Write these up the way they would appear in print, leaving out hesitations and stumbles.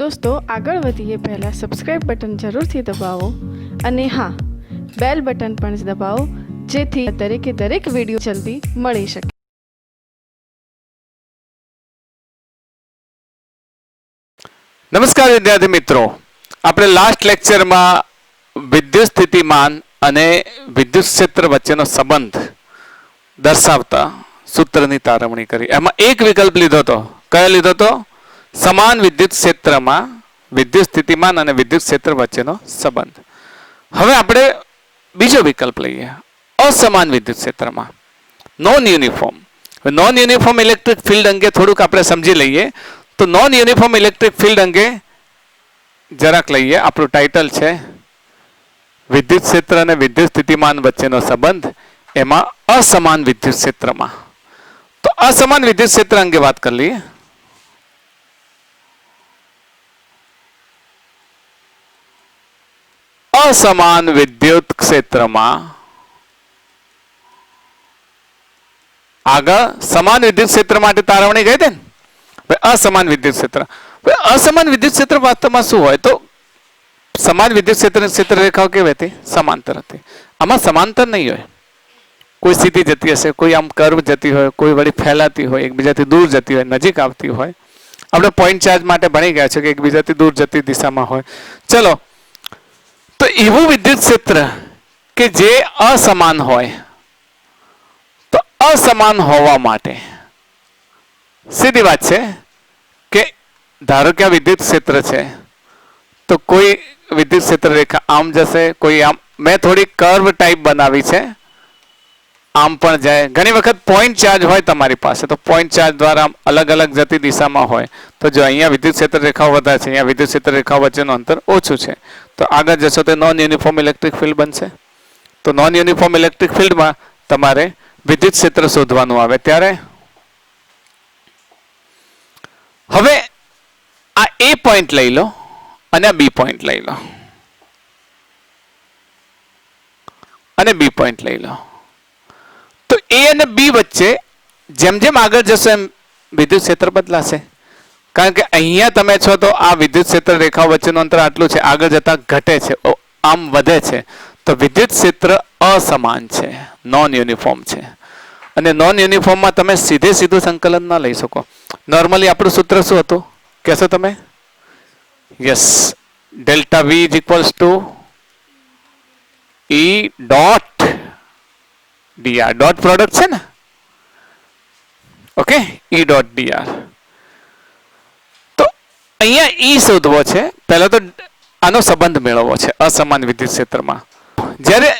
दोस्तों આગળ વધીએ પહેલાં સબસ્ક્રાઇબ બટન જરૂરથી દબાવો અને હા બેલ બટન પણ દબાવો જેથી દરેકે દરેક વિડીયો જલ્દી મળી શકે. નમસ્કાર વિદ્યાર્થી મિત્રો, આપણે લાસ્ટ લેક્ચરમાં વિદ્યુત સ્થિતિમાન અને વિદ્યુત ક્ષેત્ર વચ્ચેનો સંબંધ દર્શાવતા સૂત્રની તારવણી કરી. એમાં એક વિકલ્પ લીધો હતો. કયો લીધો હતો? સમાન વિદ્યુત ક્ષેત્રમાં વિદ્યુત સ્થિતિમાન અને વિદ્યુત ક્ષેત્ર વચ્ચેનો સંબંધ. હવે આપણે બીજો વિકલ્પ લઈએ, અસમાન વિદ્યુત ક્ષેત્રમાં non uniform. Non uniform electric field અંગે થોડુંક આપણે સમજી લઈએ. તો નોન યુનિફોર્મ ઇલેક્ટ્રિક ફિલ્ડ અંગે જરાક લઈએ. આપણું ટાઇટલ છે વિદ્યુત ક્ષેત્ર અને વિદ્યુત સ્થિતિમાન વચ્ચેનો સંબંધ, એમાં અસમાન વિદ્યુત ક્ષેત્રમાં. તો અસમાન વિદ્યુત ક્ષેત્ર અંગે વાત કરી લઈએ. અસમાન વિદ્યુત ક્ષેત્રમાં આગળ સમાન વિદ્યુત ક્ષેત્ર માટે તારવણી ગઈ હતી ને, અસમાન વિદ્યુત ક્ષેત્ર. અસમાન વિદ્યુત ક્ષેત્ર વાસ્તવમાં શું હોય? તો સમાન વિદ્યુત ક્ષેત્ર રેખાઓ કેવી હતી? સમાંતર હતી. આમાં સમાંતર નહીં હોય, કોઈ સીધી જતી હશે, કોઈ આમ કર્વ જતી હોય, કોઈ વળી ફેલાતી હોય, એકબીજાથી દૂર જતી હોય, નજીક આવતી હોય. આપણે પોઈન્ટ ચાર્જ માટે ભણી ગયા છે કે એકબીજાથી દૂર જતી દિશામાં હોય. ચલો, તો એવું વિદ્યુત ક્ષેત્ર કે જે અસમાન હોય, તો અસમાન હોવા માટે સીધી વાત છે કે ધારો કે આ વિદ્યુત ક્ષેત્ર છે, તો કોઈ વિદ્યુત ક્ષેત્ર રેખા આમ જશે, કોઈ આમ. મેં થોડી કર્વ ટાઈપ બનાવી છે, આમ પણ જાય. ઘણી વખત પોઈન્ટ ચાર્જ હોય તમારી પાસે, તો પોઈન્ટ ચાર્જ દ્વારા અલગ અલગ જતી દિશામાં હોય. તો જો અહીંયા વિદ્યુત ક્ષેત્ર રેખાઓ વધારે છે, અહીંયા વિદ્યુત ક્ષેત્ર રેખાઓ વચ્ચેનું અંતર ઓછું છે, તો આગળ જશો તો નોન યુનિફોર્મ ઇલેક્ટ્રિક ફિલ્ડ બનશે. તો નોન યુનિફોર્મ ઇલેક્ટ્રિક ફિલ્ડમાં તમારે વિદ્યુત ક્ષેત્ર શોધવાનું આવે ત્યારે હવે આ એ પોઈન્ટ લઈ લો અને આ બી પોઈન્ટ લઈ લો અને બી પોઈન્ટ લઈ લો. તો એ અને બી વચ્ચે જેમ જેમ આગળ જશો એમ વિદ્યુત ક્ષેત્ર બદલાશે. કારણ કે અહીંયા તમે છો તો આ વિદ્યુત ક્ષેત્ર રેખાઓ વચ્ચેનું અંતર આટલું છે, આગળ જતા ઘટે છે, આમ વધે છે. તો વિદ્યુત ક્ષેત્ર અસમાન છે, નોન યુનિફોર્મ છે. અને નોન યુનિફોર્મમાં તમે સીધે સીધું સંકલન ના લઈ શકો. નોર્મલી આપણું સૂત્ર શું હતું કહેશો તમે? Yes, delta v is equals to E dot d r. Dot product છે ને, ઓકે, ઈ ડોટ ડીઆર. તો અહીંયા ઈ શોધવો છે. પહેલા તો આનો સંબંધ મેળવવો છે અસમાન વિદ્યુત ક્ષેત્રમાં. જ્યારે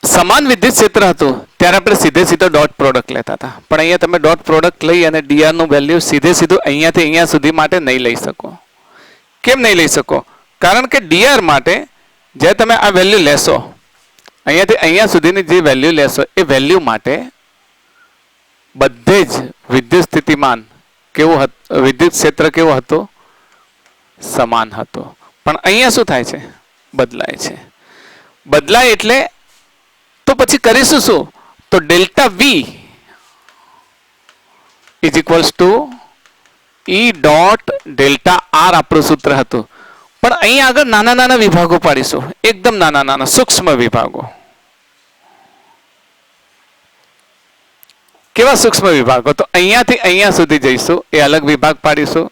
સમાન વિદ્યુત ક્ષેત્ર હતું ત્યારે આપણે સીધે સીધો ડોટ પ્રોડક્ટ લેતા હતા, પણ અહીંયા તમે ડોટ પ્રોડક્ટ લઈ અને ડીઆર નું વેલ્યુ સીધે સીધું અહીંયાથી અહીંયા સુધી માટે નહીં લઈ શકો. કેમ નહીં લઈ શકો? કારણ કે ડીઆર માટે જે તમે આ વેલ્યુ લેશો, અહીંયાથી અહીંયા સુધીની જે વેલ્યુ લેશો, એ વેલ્યુ માટે બધે જ વિદ્યુત સ્થિતિમાન કેવું હતું, વિદ્યુત ક્ષેત્ર કેવું હતું? સમાન હતું. પણ અહીંયા શું થાય છે? બદલાય છે. બદલાય એટલે તો પછી કરીશું શું? તો delta v is equals to E dot delta r આપણું સૂત્ર હતું. પણ અહીંયા આગળ નાના નાના વિભાગો પાડીશું, એકદમ નાના નાના સૂક્ષ્મ વિભાગો. કેવા સૂક્ષ્મ વિભાગો? તો અહીંયાથી અહીંયા સુધી જઈશું એ અલગ વિભાગ પાડીશું,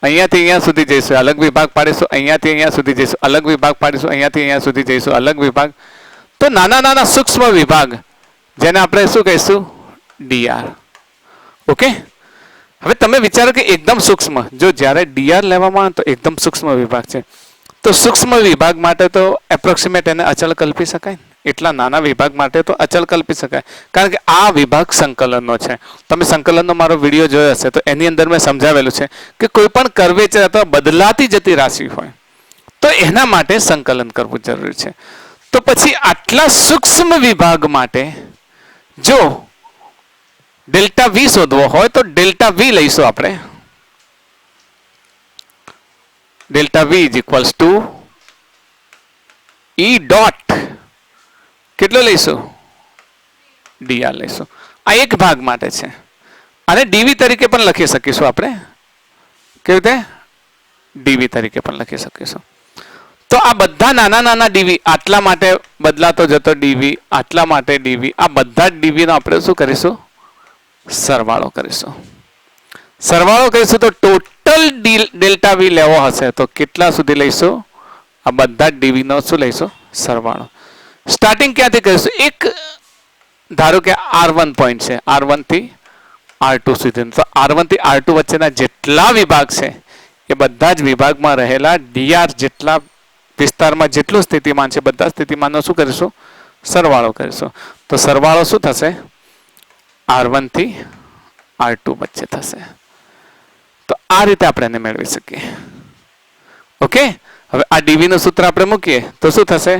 અહીંયાથી અહીંયા સુધી જઈશું અલગ વિભાગ પાડીશું, અહીંયાથી અહીંયા સુધી જઈશું અલગ વિભાગ પાડીશું, અહીંયાથી અહીંયા સુધી જઈશું અલગ વિભાગ. તો નાના નાના સૂક્ષ્મ વિભાગ જેને આપણે શું કહીશું? ડીઆર. ઓકે, હવે તમે વિચારો કે એકદમ સૂક્ષ્મ, જો જ્યારે ડીઆર લેવામાં આવે તો એકદમ સૂક્ષ્મ વિભાગ છે, તો સૂક્ષ્મ વિભાગ માટે તો એપ્રોક્સિમેટ એને અચળ કલ્પી શકાય. એટલા નાના વિભાગ માટે તો અચળ કલ્પી શકાય, કારણ કે આ વિભાગ સંકલનનો છે. તમે સંકલનનો મારો વિડીયો જોયો હશે તો એની અંદર મેં સમજાવેલું છે કે કોઈ પણ કર્વેચર અથવા બદલાતી જતી રાશિ હોય તો એના માટે સંકલન કરવું જરૂરી છે. તો પછી આટલા સૂક્ષ્મ વિભાગ માટે જો ડેલ્ટા વી શોધવો હોય તો ડેલ્ટા વી લઈશું આપણે. Delta v is equals to E dot કેટલો લઈશું? ડીઆર લઈશું. આ એક ભાગ માટે છે. અને ડીવી તરીકે પણ લખી શકીશું આપણે. કેવી રીતે? ડીવી તરીકે પણ લખી શકીશું. તો આ બધા નાના નાના ડીવી, આટલા માટે બદલાતો જતો ડીવી, આટલા માટે ડીવી, આ બધા જ ડીવીનો આપણે શું કરીશું? સરવાળો કરીશું. સરવાળો કરીશું તો ટોટલ ડેલ્ટા વી લેવો હશે તો કેટલા સુધી લઈશું? આ બધા જ ડીવીનો શું લઈશું? સરવાળો. સ્ટાર્ટિંગ ક્યાંથી કરીશું? એક ધારો કે R1 પોઈન્ટ છે, R1 થી R2 સુધી. તો R1 થી R2 વચ્ચેના જેટલા વિભાગ છે એ બધા જ વિભાગમાં રહેલા ડીઆર જેટલા વિસ્તારમાં જેટલું સ્થિતિમાન છે બધા સ્થિતિમાનનો શું કરીશું? સરવાળો કરીશું. તો સરવાળો શું થશે? R1 થી R2 વચ્ચે થશે. તો આ રીતે આપણે એને મેળવી શકીએ. ઓકે, હવે આ ડીવી નું સૂત્ર આપણે મૂકીએ તો શું થશે?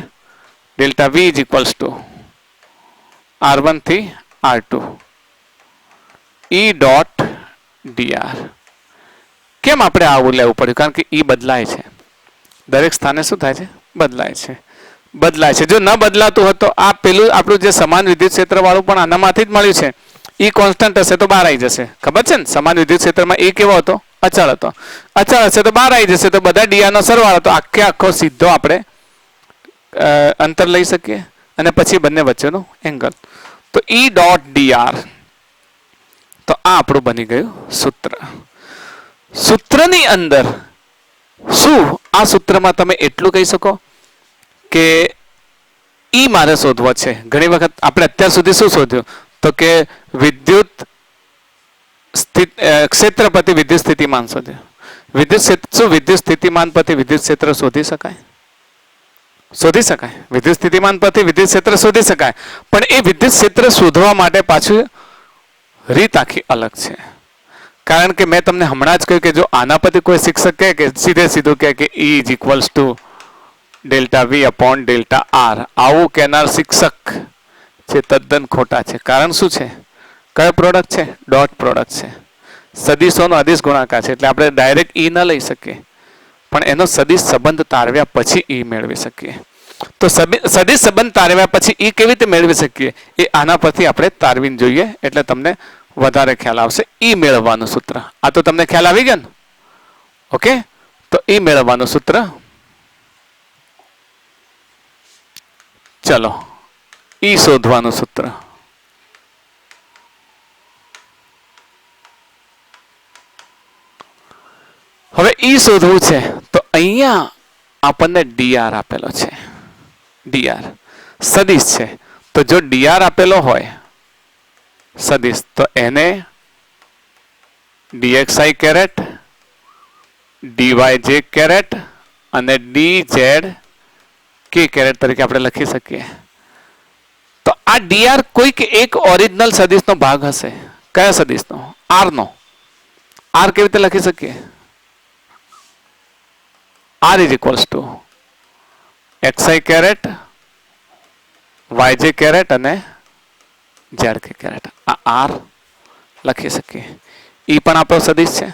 Delta v is equals to R1 થી R2 E ડોટ dr. કેમ આપણે આવું લેવું પડ્યું? કારણ કે E બદલાય છે, દરેક સ્થાને શું થાય છે? બદલાય છે. બદલાય છે. જો ન બદલાતું હોત તો આ પેલું આપણું જે સમાન વિદ્યુત ક્ષેત્ર વાળું પણ આનામાંથી જ મળ્યું છે. E કોન્સ્ટન્ટ હશે તો બહાર આવી જશે. ખબર છે ને? સમાન વિદ્યુત ક્ષેત્રમાં E કેવો હતો? અચળ હતો. અચળ હશે તો બહાર આવી જશે. તો બધા ડીઆર નો સરવાળો તો આખે આખો સીધો આપણે અંતર લઈ શકીએ અને પછી બંને વચ્ચેનો એંગલ. તો E ડોટ dr. તો આ આપણું બની ગયું સૂત્ર. સૂત્રની અંદર શું આ સૂત્રમાં તમે એટલું કહી શકો કે E મારે શોધવો છે? ઘણી વખત આપણે અત્યાર સુધી શું શોધ્યું? તો કે વિદ્યુત ક્ષેત્ર પરથી વિદ્યુત સ્થિતિમાન શોધ્યું. વિદ્યુત સ્થિતિમાન પરથી વિદ્યુત ક્ષેત્ર શોધી શકાય? શોધી શકાય. વિદ્યુત સ્થિતિમાન પરથી વિદ્યુત ક્ષેત્ર શોધી શકાય, પણ એ વિદ્યુત ક્ષેત્ર શોધવા માટે પાછું રીત આખી અલગ છે. કારણ કે મેં તમને હમણાં જ કહ્યું કે જો આના પરથી કોઈ શિક્ષક કહે કે સીધે સીધું કહે કે E is equals to delta v upon delta r, આવું કહેનાર શિક્ષક જે તદ્દન ખોટા છે. કારણ શું છે? કયો પ્રોડક્ટ છે? ડોટ પ્રોડક્ટ છે. સદિશોનો અદિશ ગુણાકાર છે એટલે આપણે ડાયરેક્ટ E ન લઈ શકીએ, પણ એનો સદિશ સંબંધ તારવ્યા પછી E મેળવી શકીએ. તો સદિશ સંબંધ તારવ્યા પછી E કેવી રીતે મેળવી શકીએ એ આના પરથી આપણે તારવીને જોઈએ એટલે તમને વધારે ખ્યાલ આવશે. E મેળવવાનું સૂત્ર આ તો તમને ખ્યાલ આવી ગયો ને? ઓકે, તો E મેળવવાનું સૂત્ર ચલો E શોધવાનું સૂત્ર. હવે E શોધવું છે તો અહીંયા આપણને dr આપેલો છે. dr સદિશ છે. તો જો dr આપેલો હોય સદિશ તો એને dxi કેરેટ dyj કેરેટ અને dz k કેરેટ તરીકે આપણે લખી શકીએ. તો આ dr કોઈક એક ઓરિજિનલ સદિશનો ભાગ હશે. કયા સદિશનો? r નો. r કેવી રીતે લખી શકીએ? r is equals to xi caret yj caret અને zk કેરેટ. આ r લખી શકીએ. E પણ આપણો સદિશ છે.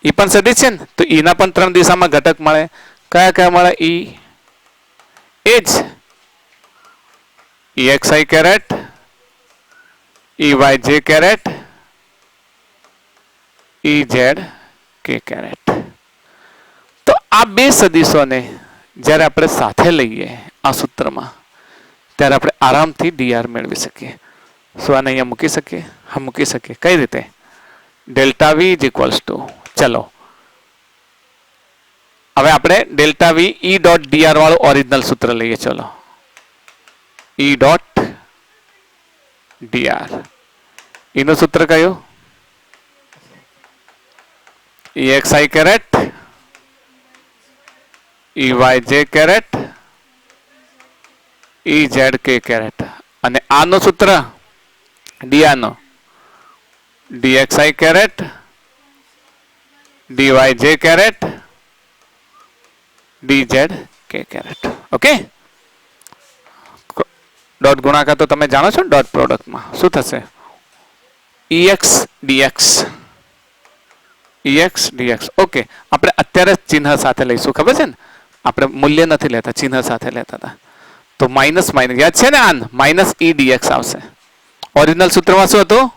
E પણ સદિશ છે ને? તો E ના પણ 3 દિશામાં ઘટક મળે. કયા કયા મળે? એ જ exi caret, eyj caret, ezk caret. તો આ બે સદિશોને જ્યારે આપણે સાથે લઈએ આ સૂત્રમાં ત્યારે આપણે આરામથી dr મેળવી શકીએ. શું આને અહીંયા મૂકી શકીએ? હા, મૂકી શકીએ. કઈ રીતે? Delta v is equals to, ચલો હવે આપણે delta v E dot dr વાળું ઓરિજિનલ સૂત્ર લઈએ. ચલો E ડોટ dr. એનું સૂત્ર કયું? exi caret, eyj caret, ezk caret. અને આનું સૂત્ર dr નો dxi caret, dyj caret, dzk caret. Okay, dot ગુણાકાર તો તમે જાણો છો ને? ડોટ પ્રોડક્ટમાં શું થશે? ex dx. ex dx. Okay, આપણે અત્યારે ચિહ્ન સાથે લઈશું. ખબર છે ને? આપણે મૂલ્ય નથી લેતા, ચિહ્ન સાથે લેતા હતા. તો માઇનસ માઇનસ યાદ છે ને? આન માઇનસ E dx આવશે. ઓરિજિનલ સૂત્રમાં શું હતું?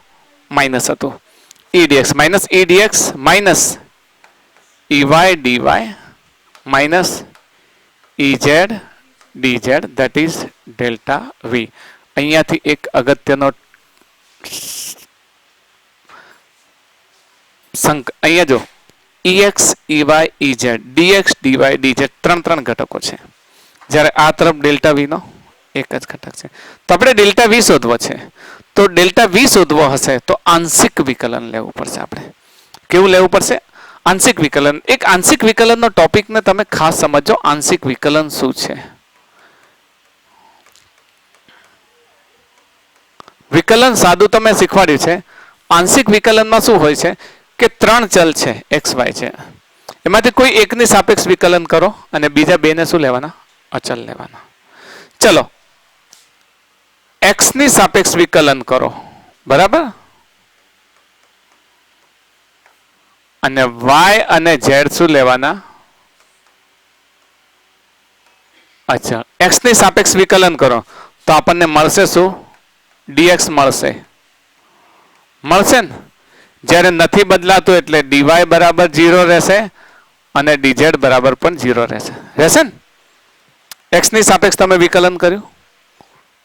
માઇનસ હતું. E dx minus E dx minus EY dy minus EZ dz that is delta V. અહીંયાથી એક અગત્યનો અહીંયા જો EX EY EZ DX DY DZ ત્રણ ઘટકો છે, જ્યારે આ તરફ ડેલ્ટા V નો એક જ ઘટક છે. તો આપણે ડેલ્ટા V શોધવો છે. તો ડેલ્ટા V શોધવો હશે તો આંશિક વિકલન લેવું પડશે. આપણે કેવું લેવું પડશે? આંશિક વિકલન. એક આંશિક વિકલનનો ટોપિકને તમે ખાસ સમજો. આંશિક વિકલન શું છે? વિકલન સાદું તમે શીખવાડ્યું છે. આંશિક વિકલનમાં શું હોય છે કે ત્રણ ચલ છે એક્સ વાય છે, એમાંથી કોઈ એકની સાપેક્ષ વિકલન કરો અને બીજા બેને શું લેવાના? અચલ લેવાના. ચલો એક્સ ની સાપેક્ષ વિકલન કરો, બરાબર, અને વાય અને ઝેડ શું લેવાના? અચ્છા, એક્સ ની સાપેક્ષ વિકલન કરો તો આપણને મળશે શું? ડીએક્સ મળશે ને. જ્યારે નથી બદલાતું એટલે ડીવાય બરાબર 0 રહેશે અને ડીઝેડ બરાબર પણ 0 રહેશે ને. એક્સ ની સાપેક્ષ તમે વિકલન કર્યું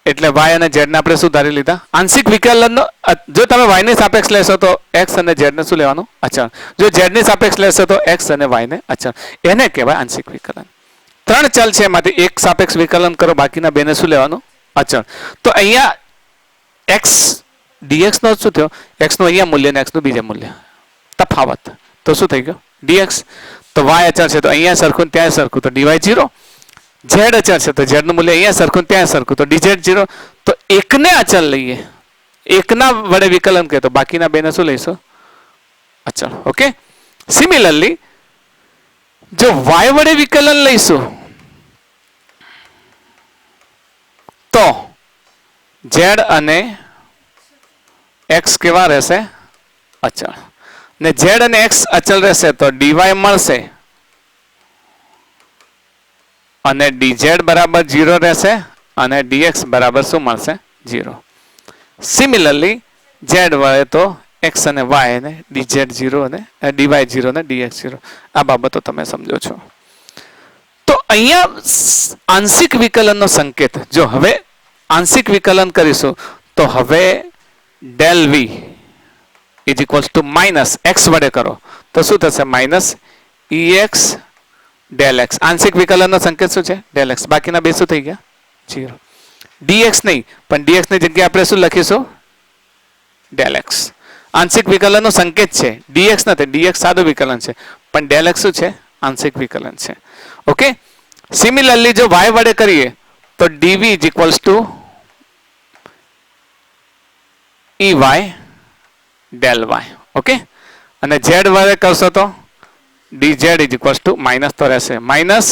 એટલે વાય અને ઝેડ ને આપણે શું ધારી લીધા? આંશિક વિકલનનો. જો તમે વાય ની સાપેક્ષ લેશો તો એક્સ અને ઝેડ ને શું લેવાનું? અચળ. જો ઝેડ ની સાપેક્ષ લેશો તો એક્સ અને વાય ને અચળ. એને કહેવાય આંશિક વિકલન. ત્રણ ચલ છે, એમાંથી એક સાપેક્ષ વિકલન કરો, બાકીના બેને શું લેવાનું? અચળ. તો અહીંયા એક્સ ડીએક્સ નો શું થયો? એક્સ નું અહીંયા મૂલ્ય ને એક્સ નું બીજા મૂલ્ય તફાવત. તો શું થઈ ગયો? ડીએક્સ. તો વાય અચળ છે તો અહીંયા સરખું ત્યાં સરખું, તો ડીવાય 0. ઝેડ અચળ છે તો ઝેડ નું મૂલ્ય અહીંયા સરખું ત્યાં સરખું, તો ડીઝેડ 0. તો એકને અચળ લઈએ, એકના વડે વિકલન કરીએ તો બાકીના બેને શું લઈશું? અચળ. ઓકે. સિમિલરલી જો વાય વડે વિકલન લઈશું તો ઝેડ અને એક્સ કેવા રહેશે? અચળ. ને ઝેડ અને એક્સ અચળ રહેશે તો ડીવાય મળશે અને ડીઝેડ બરાબર 0 રહેશે અને ડીએક્સ બરાબર શું મળશે? 0. સિમિલરલી ઝેડ વડે તો એક્સ અને વાય ને ડીઝેડ 0 અને ડીવાય 0 અને ડીએક્સ 0. આ બાબતો તમે સમજો છો. તો અહીંયા આંશિક વિકલનનો સંકેત. જો હવે આંશિક વિકલન કરીશું તો હવે del v is equals to minus x વડે કરો તો શું થશે? Minus EX del x. આંશિક વિકલનનો સંકેત શું છે? Del x. બાકીના બે શું થઈ ગયા? 0. ડીએક્સ નહીં, પણ ડીએક્સ ની જગ્યાએ આપણે શું લખીશું? Del x. આંશિક વિકલનનો સંકેત છે, ડીએક્સ નથી. ડીએક્સ સાદું વિકલન છે, પણ ડેલ એક્સ શું છે? આંશિક વિકલન છે. ઓકે. સિમિલરલી જો વાય વડે કરીએ તો d v is equals to EY del y. Okay. અને ઝેડ વડે કરશો તો dz is equals to minus તો રહેશે, માઇનસ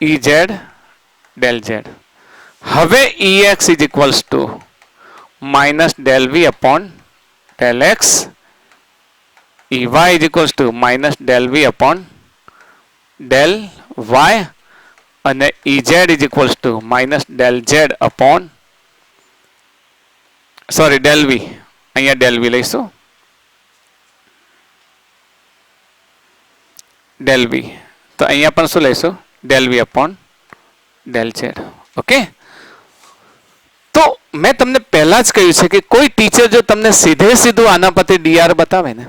EZ ડેલ ઝેડ. હવે EX is equals to minus del V upon del x. EY is equals to minus del V upon del Y અને EZ is equals to minus del z upon del v. અહીંયા del વી લઈશું, del વી. તો અહીંયા પણ શું લઈશું? Del વી upon del z. Okay. તો મેં તમને પહેલા જ કહ્યું છે કે કોઈ ટીચર જો તમને સીધે સીધું આના પરથી ડીઆર બતાવે ને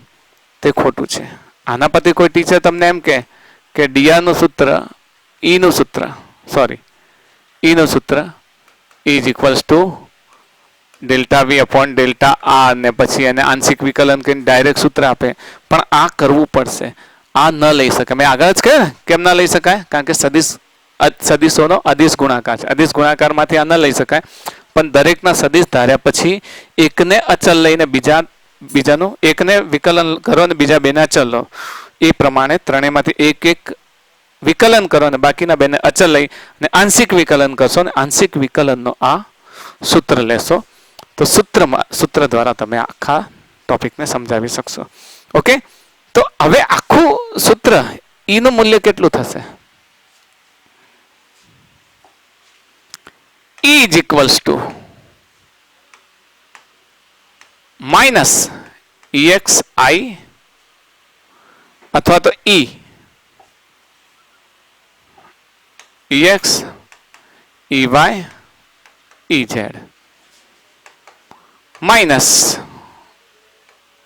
તે ખોટું છે. આના પરથી કોઈ ટીચર તમને એમ કે ડીઆર નું સૂત્ર ઈ નું સૂત્ર is equals to delta v upon delta r ને પછી એને આંશિક વિકલન કરીને ડાયરેક્ટ સૂત્ર આપે, પણ આ કરવું પડશે. આ ન લઈ શકાય. મેં આગળ જ કહ્યું ને કેમ ના લઈ શકાય? કારણ કે સદિશોનો અદિશ ગુણાકાર છે. અદિશ ગુણાકારમાંથી આ ન લઈ શકાય. પણ દરેકના સદિશ ધાર્યા પછી એકને અચલ લઈને બીજાનું એકને વિકલન કરો અને બીજા બેને અચલ લો. એ પ્રમાણે ત્રણેયમાંથી એક એક વિકલન કરો અને બાકીના બેને અચલ લઈ અને આંશિક વિકલન કરશો અને આંશિક વિકલનનો આ સૂત્ર લેશો. તો સૂત્ર દ્વારા તમે આખા ટોપિકને સમજાવી શકશો. ઓકે. તો હવે આખું સૂત્ર ઈ નું મૂલ્ય કેટલું થશે? E is equals to minus EXI અથવા તો ex ey ez minus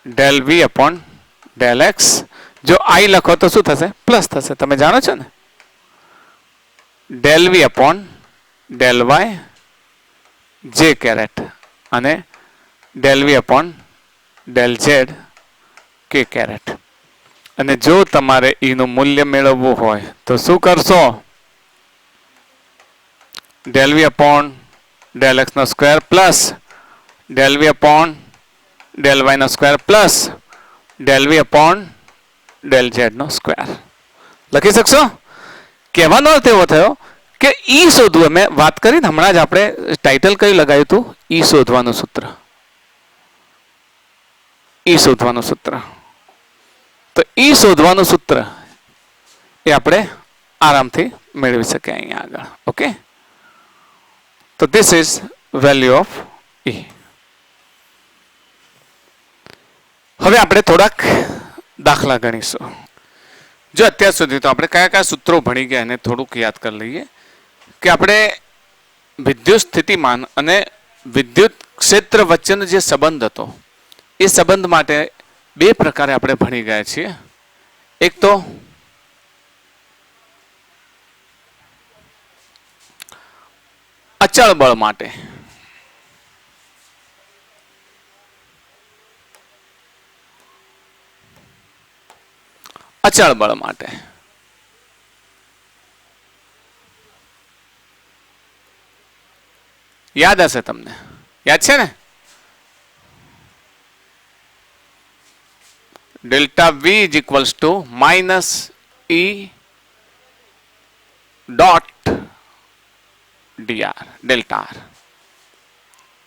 del વી અપોન ડેલ એક્સ. જો આઈ લખો તો શું થશે? પ્લસ થશે. તમે જાણો છો ને, ડેલ વી અપોન ડેલ વાય જે કેરેટ અને ડેલ વી અપોન ડેલ ઝેડ કે કેરેટ. અને જો તમારે નું મૂલ્ય મેળવવું હોય તો શું કરશો? ડેલ વી અપોન ડેલ એક્સ નો સ્ક્વેર પ્લસ ડેલ વી અપોન ડેલ વાય નો સ્ક્વેર પ્લસ ડેલ વી અપોન ડેલ ઝેડ નો સ્ક્વેર લખી શકશો. કહેવાનો અર્થ એવો થયો કે ઈ શોધવું. મેં વાત કરી ને હમણાં જ, આપણે ટાઇટલ કયું લગાવ્યું હતું? ઈ શોધવાનું સૂત્ર. ઈ શોધવાનું સૂત્ર. તો ઈ શોધવાનું સૂત્ર એ આપણે આરામથી મેળવી શકીએ અહીંયા આગળ. ઓકે, તો ધીસ ઇઝ વેલ્યુ ઓફ ઈ. હવે આપણે થોડાક દાખલા ગણીશું. જો અત્યાર સુધી તો આપણે કયા કયા સૂત્રો ભણી ગયા એને થોડુંક યાદ કરી લઈએ. કે આપણે વિદ્યુત સ્થિતિમાન અને વિદ્યુત ક્ષેત્ર વચ્ચેનો જે સંબંધ હતો એ સંબંધ માટે બે પ્રકારે આપણે ભણી ગયા છીએ. એક તો અચળ બળ માટે, અચળ બળ માટે યાદ હશે તમને, યાદ છે ને? Delta v is equals to minus E dot d r delta r.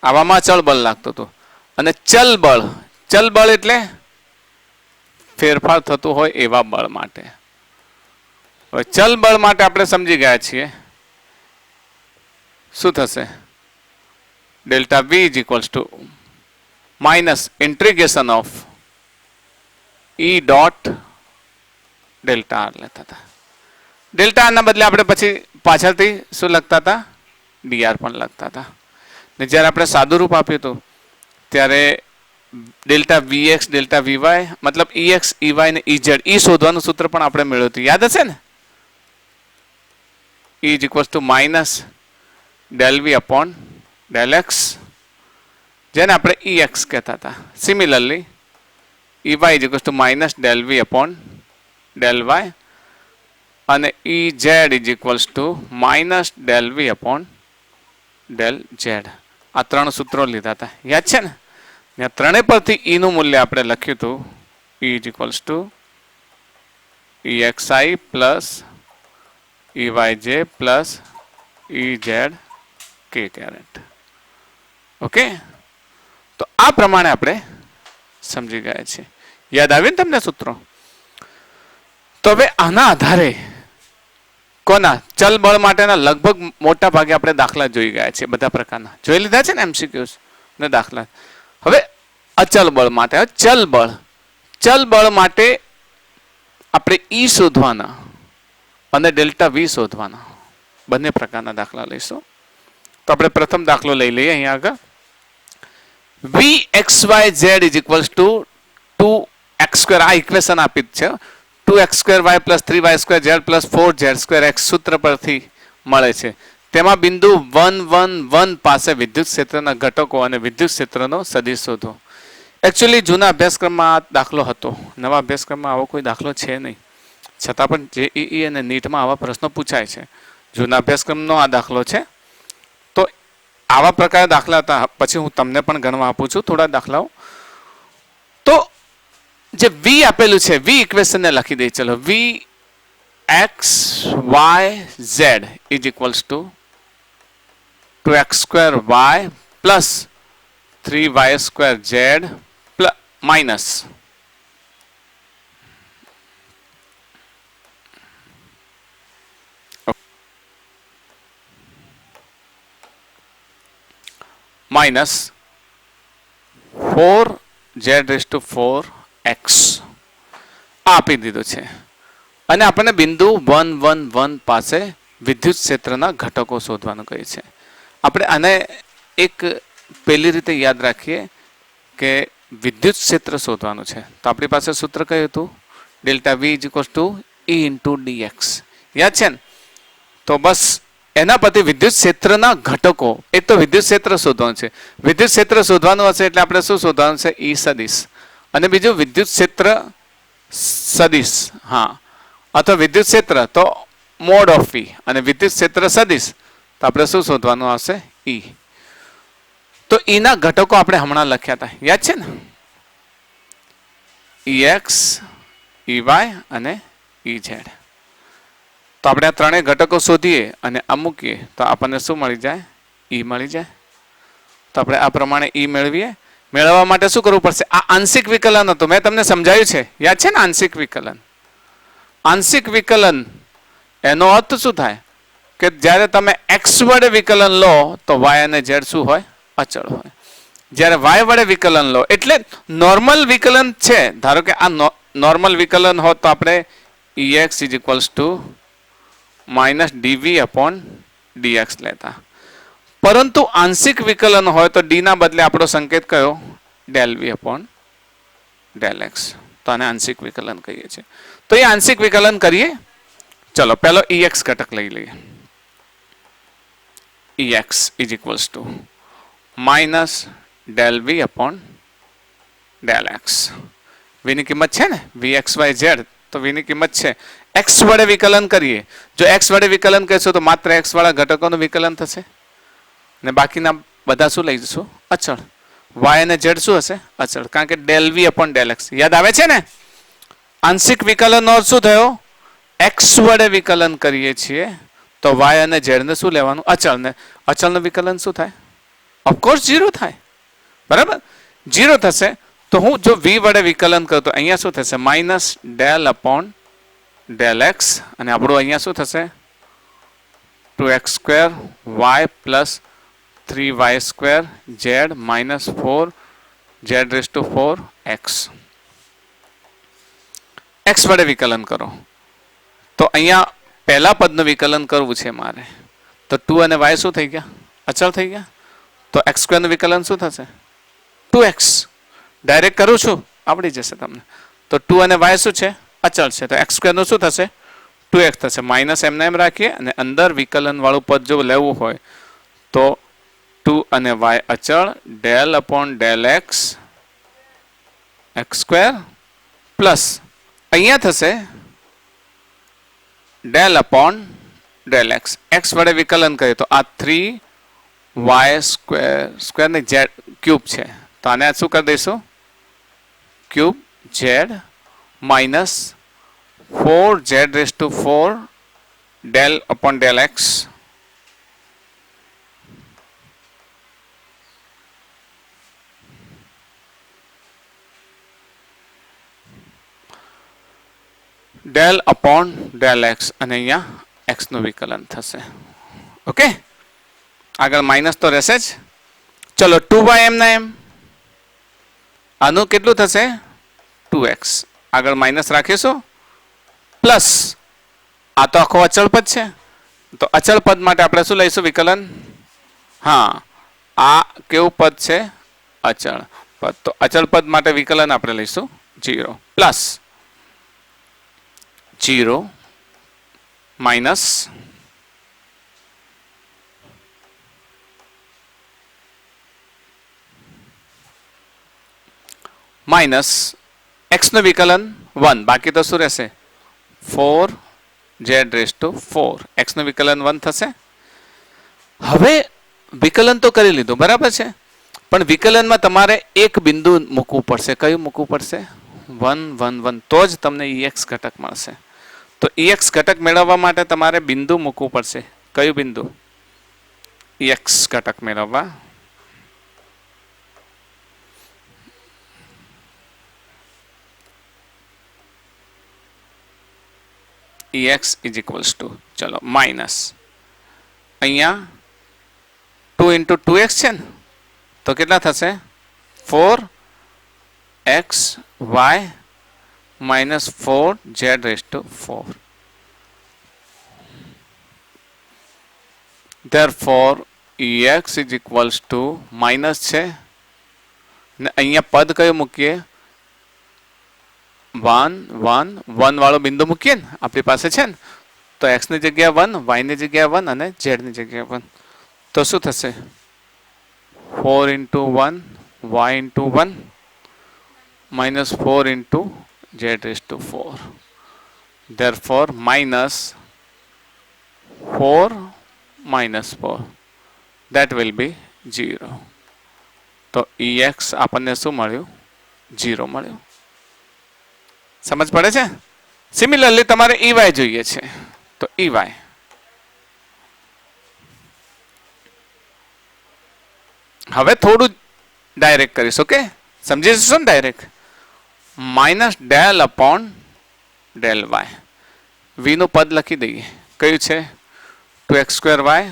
આવામાં ચલ બળ લાગતું હતું. અને ચલ બળ એટલે ફેરફાર થતું હોય એવા બળ માટે. હવે ચલ બળ માટે આપણે સમજી ગયા છીએ શું થશે? Delta v is equals to minus integration of E dot delta r લેતા હતા. ડેલ્ટા આરના બદલે આપણે પછી પાછળથી શું લખતા હતા? ડીઆર પણ લખતા હતા. ને જ્યારે આપણે સાદું રૂપ આપ્યું હતું ત્યારે ડેલ્ટા વીએક્સ ડેલ્ટા વીવાય મતલબ ઈએક્સ ઈવાય ને ઈઝેડ ઈ શોધવાનું સૂત્ર પણ આપણે મેળવ્યું હતું. યાદ હશે ને? E is equals to minus del V upon del X, જેને આપણે ઈએક્સ કહેતા હતા. Similarly E Y is equals to minus del V upon del Y અને E Z is equals to minus del V upon del Z. આ ત્રણ સૂત્રો લીધા હતા. યાદ છે ને? ત્રણેય પરથી ઈ નું મૂલ્ય આપણે લખ્યું હતું. E is equals to E x i plus E y j plus E z કે કેરેટ. ઓકે, તો આ પ્રમાણે આપણે સમજી ગયા છીએ. યાદ આવ્યું ને તમને સૂત્રો? તો હવે આના આધારે કોના ચલ બળ માટેના લગભગ મોટા ભાગે આપણે દાખલા જોઈ ગયા છીએ. બધા પ્રકારના જોઈ લીધા છે ને, એમસીક્યુઝ ને દાખલા. હવે અચલ બળ માટે, ચલ બળ માટે આપણે ઈ શોધવાના અને ડેલ્ટા વી શોધવાના બંને પ્રકારના દાખલા લઈશું. તો આપણે પ્રથમ દાખલો લઈ લઈએ અહીંયા આગળ. V X Y Z is equals to 2x². આ ઇક્વેશન આપી છે. 2x² y plus 3y² z plus 4z² x સૂત્ર પરથી મળે છે. તેમાં બિંદુ 1 1 1 પાસે વિદ્યુત ક્ષેત્રના ઘટકો અને વિદ્યુત ક્ષેત્રનો સદિશ શોધો. એકચ્યુઅલી જૂના અભ્યાસક્રમમાં આ દાખલો હતો. નવા અભ્યાસક્રમમાં આવો કોઈ દાખલો છે નહીં. છતાં પણ જેઈઈ અને નીટમાં આવા પ્રશ્નો પૂછાય છે. જૂના અભ્યાસક્રમનો આ દાખલો છે. તો આવા પ્રકારના દાખલા હતા. પછી હું તમને પણ ગણવા આપું છું થોડા દાખલાઓ. તો જે વી આપેલું છે, વી ઇક્વેશન ને લખી દઈએ. ચલો, V X Y Z is equals to 2x² y plus 3y² z minus minus 4z⁴x. આપી દીધું છે અને આપણને બિંદુ 1 1 1 પાસે વિદ્યુત ક્ષેત્રના ઘટકો શોધવાનું કહે છે. આપણે આને એક પેલી રીતે યાદ રાખીએ કે વિદ્યુત ક્ષેત્ર શોધવાનું છે તો આપણી પાસે સૂત્ર કયું હતું? Delta v is equals to E into d x. યાદ છે ને? તો બસ એના પરથી વિદ્યુત ક્ષેત્રના ઘટકો, એક તો વિદ્યુત ક્ષેત્ર શોધવાનું છે, વિદ્યુત ક્ષેત્ર શોધવાનું હશે એટલે આપણે શું શોધવાનું છે? ઈ સદિશ. અને બીજું વિદ્યુત ક્ષેત્ર સદિશ, હા, અથવા વિદ્યુત ક્ષેત્ર તો મોડ ઓફ ઈ, અને વિદ્યુત ક્ષેત્ર સદિશ તો આપણે શું શોધવાનું આવશે? ઈ. તો ઈના ઘટકો આપણે હમણાં લખ્યા હતા, યાદ છે ને? ઈ એક્સ, ઈ વાય અને ઈ ઝેડ. તો આપણે આ ત્રણેય ઘટકો શોધીએ અને આ મૂકીએ તો આપણને શું મળી જાય? ઈ મળી જાય. તો આપણે આ પ્રમાણે ઈ મેળવીએ. મેળવવા માટે શું કરવું પડશે? આ આંશિક વિકલન હતું, મેં તમને સમજાવ્યું છે, યાદ છે ને? આંશિક વિકલન. આંશિક વિકલન એનો અર્થ શું થાય કે જ્યારે તમે એક્સ વડે વિકલન લો તો વાય અને ઝેડ શું હોય? અચળ હોય. જ્યારે વાય વડે વિકલન લો એટલે નોર્મલ વિકલન છે, ધારો કે આ નોર્મલ વિકલન હોત તો આપણે E x is equals to minus d v upon d x લેતા. પરંતુ આંશિક વિકલન હોય તો ડી ના બદલે આપણો સંકેત કયો? ડેલ વી અપોન ડેલ એક્સ. તો આને આંશિક વિકલન કહીએ છીએ. તો એ આંશિક વિકલન કરીએ. ચલો પહેલો ઈ એક્સ ઘટક લઈ લઈએ. E x is equals to minus del V upon del X. વીની કિંમત છે ને? વી એક્સ વાય ઝેડ, તો વીની કિંમત છે. એક્સ વડે વિકલન કરીએ, જો એક્સ વડે વિકલન કરીશું તો માત્ર એક્સ વાળા ઘટકોનું વિકલન થશે ને બાકીના બધા શું લઈ જશું? અચળ. વાય અને ઝેડ શું હશે? અચળ, કારણ કે ડેલ વી અપોન ડેલ એક્સ. યાદ આવે છે ને? આંશિક વિકલનનો અર્થ શું થયો? એક્સ વડે વિકલન કરીએ છીએ તો વાય અને ઝેડ ને શું લેવાનું? અચળ. ને અચળનું વિકલન શું થાય? ઓફકોર્સ 0 થાય. બરાબર? 0 થશે. તો હું જો વી વડે વિકલન કરું તો અહીંયા શું થશે? Minus del upon del x, અને આપણું અહીંયા શું થશે? 2x square y plus 3y square z minus 4 z raise to 4 x. X વડે વિકલન કરો તો અહીંયા પહેલા પદનું વિકલન કરવું છે મારે, તો 2 અને y શું થઈ ગયા? અચળ થઈ ગયા. તો એક્સ સ્ક્વેરનું વિકલન શું થશે? 2x. ડાયરેક્ટ કરું છું, આવડી જશે તમને. તો 2 અને y શું છે? અચળ છે. તો એક્સ સ્ક્વેરનું શું થશે? 2x થશે. માઇનસ એમને એમ રાખીએ અને અંદર વિકલન વાળું પદ જો લેવું હોય તો 2 અને y અચળ del upon del x x square plus અહીંયા થશે del upon del x. X વડે વિકલન કરીએ તો આ 3y સ્ક્વેર ને ઝેડ ક્યુબ છે, તો આને શું કરી દઈશું? Cube z minus 4 z raise to 4 del upon del x del upon del x, અને અહીંયા એક્સ નું વિકલન થશે. ઓકે, આગળ માઇનસ તો રહેશે જ. ચલો 2y એમના એમ, આનું કેટલું થશે? 2x. આગળ માઇનસ રાખીશું પ્લસ આ તો આખો અચળ પદ છે, તો અચળ પદ માટે આપણે શું લઈશું વિકલન? હા, આ કેવું પદ છે? અચળ પદ. તો અચળ પદ માટે વિકલન આપણે લઈશું 0 પ્લસ 0 માઇનસ માઇનસ એક્સ નું વિકલન 1, બાકી તો શું રહેશે? 4 ઝેડ રેઝ ટુ 4 એક્સ નું વિકલન 1 થશે. હવે વિકલન તો કરી લીધું, બરાબર છે, પણ વિકલનમાં તમારે એક બિંદુ મૂકવું પડશે. કયું મૂકવું પડશે? 1 1 1, તો જ તમને EX ઘટક મળશે. તો EX ઘટક મેળવવા માટે તમારે બિંદુ મૂકવું પડશે. કયું બિંદુ? EX ઘટક મેળવવા EX ઇઝ ઇક્વલ્સ ટુ, ચલો માઇનસ અહીંયા 2 ઇન્ટુ 2x છે ને, તો કેટલા થશે? 4x y minus 4z⁴. therefore ex is equals to minus છે ને અહીંયા પદ કયો મૂકીએ 1 1 1 વાળો બિંદુ મૂકીએ ને આપણી પાસે છે ને તો x ની જગ્યાએ 1 y ની જગ્યાએ 1 અને z ની જગ્યાએ 1 તો શું થશે 4 into 1 y into 1 minus 4 into z⁴. therefore minus 4 minus 4 that will be 0. તો ex આપણને શું મળ્યું 0 મળ્યું. સમજ પડે છે. સિમિલરલી તમારે ey જોઈએ છે તો ey હવે થોડું ડાયરેક્ટ કરીશ. ઓકે સમજી જશો ને direct minus del upon del y v નું પદ લખી દઈએ કયું છે 2x²y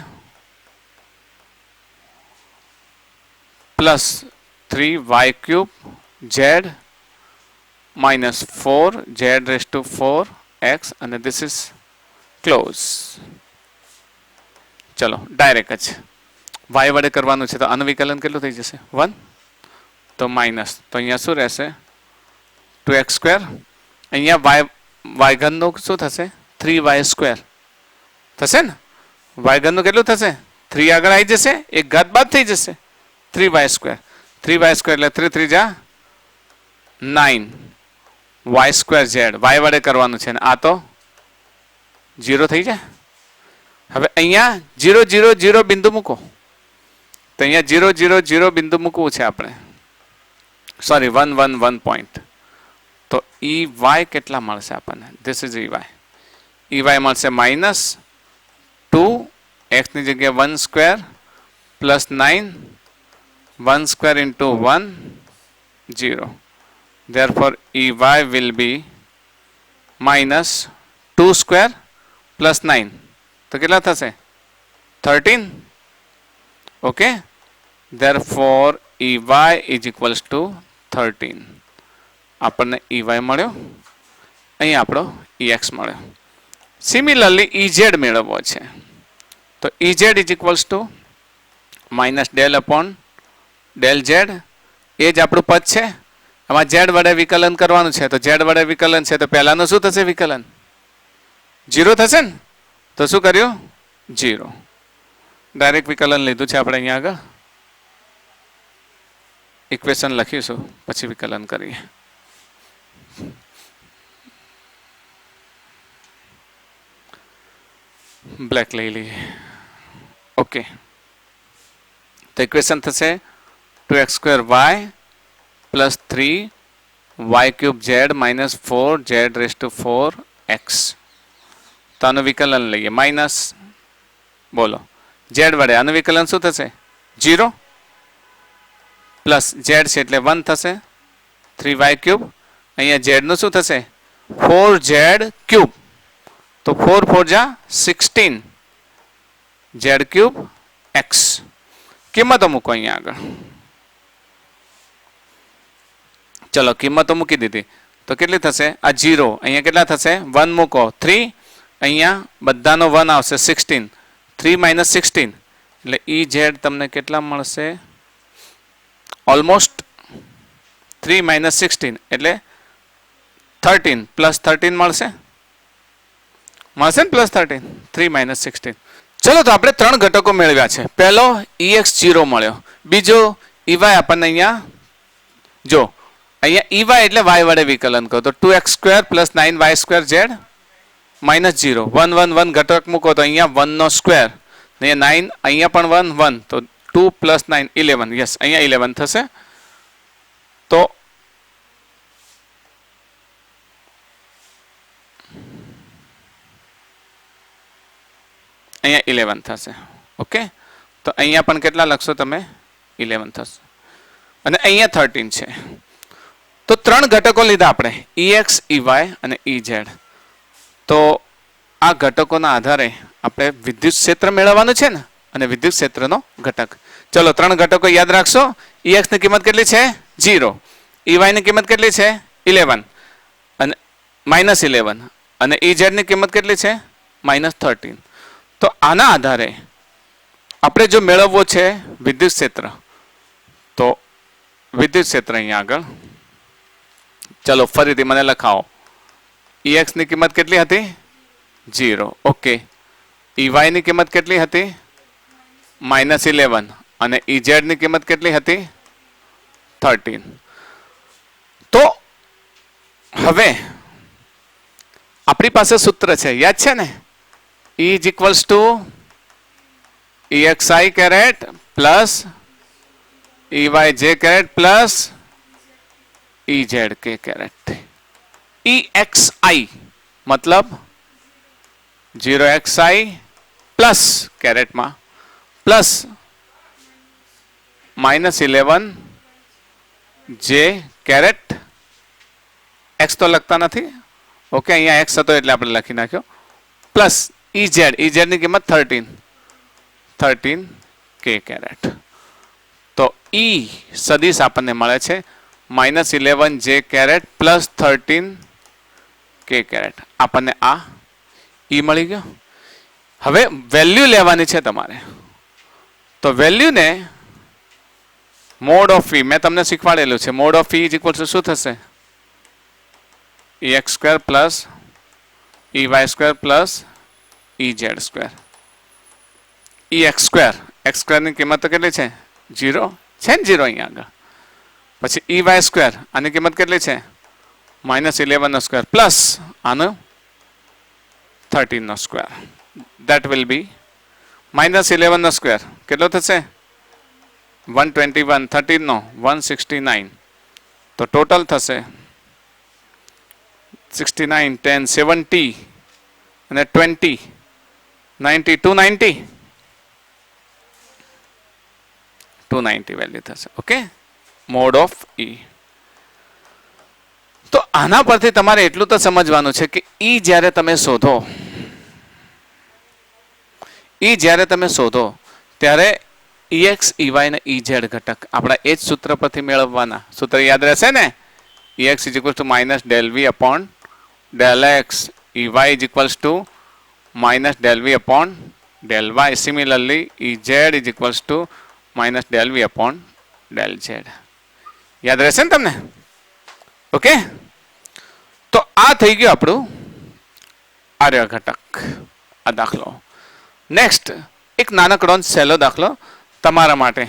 plus 3y³ z minus 4z⁴x અને this is close. ચલો ડાયરેક્ટ જ y વડે કરવાનું છે તો આનું વિકલન કેટલું થઈ જશે 1 તો માઇનસ તો અહીંયા શું રહેશે 2x². અહીંયા y ઘનનું શું થશે 3y² થશે ને y ઘનનું કેટલું થશે 3 આગળ આવી જશે એક ઘાત બાદ થઈ જશે 3y² 3y² એટલે 3 3 જા 9 y²z y વડે કરવાનું છે ને આ તો 0 થઈ જાય. હવે અહીંયા 0 0 0 બિંદુ મૂકો તો અહીંયા 0 0 0 બિંદુ મૂકવું છે આપણે સોરી 1 1 1 પોઈન્ટ તો ey કેટલા મળશે આપણને ધીસ ઇઝ ey મળશે માઇનસ 2 x ની જગ્યાએ 1² plus 9 1² into 1 0. therefore ey will be minus 2² plus 9 તો કેટલા થશે 13. Okay therefore ey is equals to 13. આપણને ey મળ્યો અહીંયા આપણો ex મળ્યો. સિમિલરલી ez મેળવવો છે તો ez is equals to minus del upon del z એ જ આપણું પદ છે. આમાં z વડે વિકલન કરવાનું છે તો z વડે વિકલન છે તો પહેલાનું શું થશે વિકલન 0 થશે ને તો શું કર્યું 0 ડાયરેક્ટ વિકલન લીધું છે આપણે અહીંયા આગળ ઇક્વેશન લખીશું પછી વિકલન કરીએ. બ્લેક લઈ લઈએ. ઓકે તો ઇક્વેશન થશે 2x²y plus 3y³ z minus 4z⁴x. તો આનું વિકલન લઈએ માઇનસ બોલો z વડે આનું વિકલન શું થશે 0 પ્લસ z છે એટલે 1 થશે 3y³ અહીંયા z નું શું થશે 4z³ તો 4 4 જા 16 z³ x. કિંમતો મૂકો અહીંયા આગળ ચલો કિંમતો મૂકી દીધી તો કેટલી થશે આ 0 અહીંયા કેટલા થશે 1 મૂકો 3 અહીંયા બધાનો 1 આવશે 16 3 minus 16 એટલે ez તમને કેટલા મળશે ઓલમોસ્ટ 3 minus 16 એટલે 13 plus 13 મળશે ને પ્લસ 13 3 minus 16. ચલો તો આપણે ત્રણ ઘટકો મેળવ્યા છે. પહેલો ex0 મળ્યો, બીજો ey આપણને અહીંયા જો અહીંયા ey એટલે y વડે વિકલન કરો તો 2x² + 9y²z -0 1 1 1 ઘટક મૂકો તો અહીંયા 1 નો સ્ક્વેર અહીંયા 9 અહીંયા પણ 1 1 તો 2 + 9 11 યસ અહીંયા 11 થશે. તો અહીંયા 11 થશે. ઓકે તો અહીંયા પણ કેટલા લખશો તમે 11 થશે અને અહીંયા 13 છે. તો ત્રણ ઘટકો લીધા આપણે ex ey અને ez. તો આ ઘટકોના આધારે આપણે વિદ્યુત ક્ષેત્ર મેળવવાનું છે ને અને વિદ્યુત ક્ષેત્રનો ઘટક. ચલો ત્રણ ઘટકો યાદ રાખશો. ex ની કિંમત કેટલી છે 0, ey ની કિંમત કેટલી છે 11 અને -11 અને EZ ની કિંમત કેટલી છે -13. તો આના આધારે આપણે જો મેળવવો છે વિદ્યુત ક્ષેત્ર, તો વિદ્યુત ક્ષેત્ર અહીંયા આગળ ચલો ફરીથી મને લખાવો. EX ની કિંમત કેટલી હતી 0. ઓકે. EY ની કિંમત કેટલી હતી -11 અને EZ ની કિંમત કેટલી હતી 13. તો હવે આપણી પાસે સૂત્ર છે, યાદ છે ને? E is equals to EXI caret plus EYJ caret plus EZK caret. EXI मतलब 0XI प्लस कैरेट में प्लस -11 J कैरेट एक्स तो लगता नहीं. ओके, अहीं एक्स હતો એટલે આપણે લખી નાખ્યો પ્લસ EZ ની કિંમત 13 K कैरेट. તો E સદિશ આપણને મળે છે -11 J caret plus 13 K caret. આપણને આ E મળી ગયો. હવે વેલ્યુ લેવાની છે તમારે. તો વેલ્યુ ને મોડ ઓફ E મેં તમને શીખવાડેલું છે. Mode of E is equal to શું થશે? EX square plus EY square plus EZ square. EX square, x square ની કિંમત તો કેટલી છે 0 છે ને 0 અહીંયા આગળ. પછી EY સ્ક્વેર આની કિંમત કેટલી છે -11 નો સ્ક્વેર પ્લસ આનો 13 નો સ્ક્વેર. that will be -11 નો સ્ક્વેર કેટલો થશે 121, 13 નો 169. તો ટોટલ થશે 69, 10, 70 અને 20, 90, 290 વેલ્યુ થશે. Okay, mode of E. તો આના પરથી તમારે એટલું તો સમજવાનું છે કે E જ્યારે તમે શોધો ત્યારે EX, EY અને EZ ઘટક આપણા એ જ સૂત્ર પરથી મેળવવાના. સૂત્ર યાદ રહેશે ને? EX is equals to minus del V upon del X. EY is equals to minus del V upon del Y. Similarly, EZ is equals to minus del V upon del Z. યાદ રહેશે ને તમને? Okay, તો આ થઈ ગયું આપણું આર્ય ઘટક, આ દાખલો. નેક્સ્ટ એક નાનકડો સહેલો દાખલો તમારા માટે.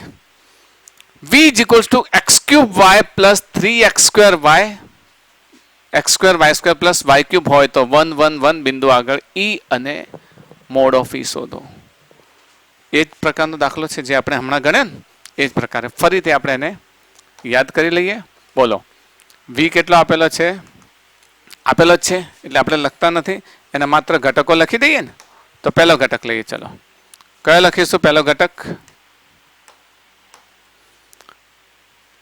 V is equals to x cube y plus 3x square y, x square y square plus y cube હોય તો 1 1 1 બિંદુ આગળ E અને મોડ ઓફ E શોધો. એ જ પ્રકારનો દાખલો છે જે આપણે હમણાં ગણ્યો ને એ જ પ્રકારે ફરીથી આપણે એને યાદ કરી લઈએ. બોલો, V કેટલો આપેલો છે? આપેલો જ છે એટલે આપણે લખતા નથી, એને માત્ર ઘટકો લખી દઈએ ને. તો પહેલો ઘટક લઈએ. ચલો, કયો લખીશું પહેલો ઘટક?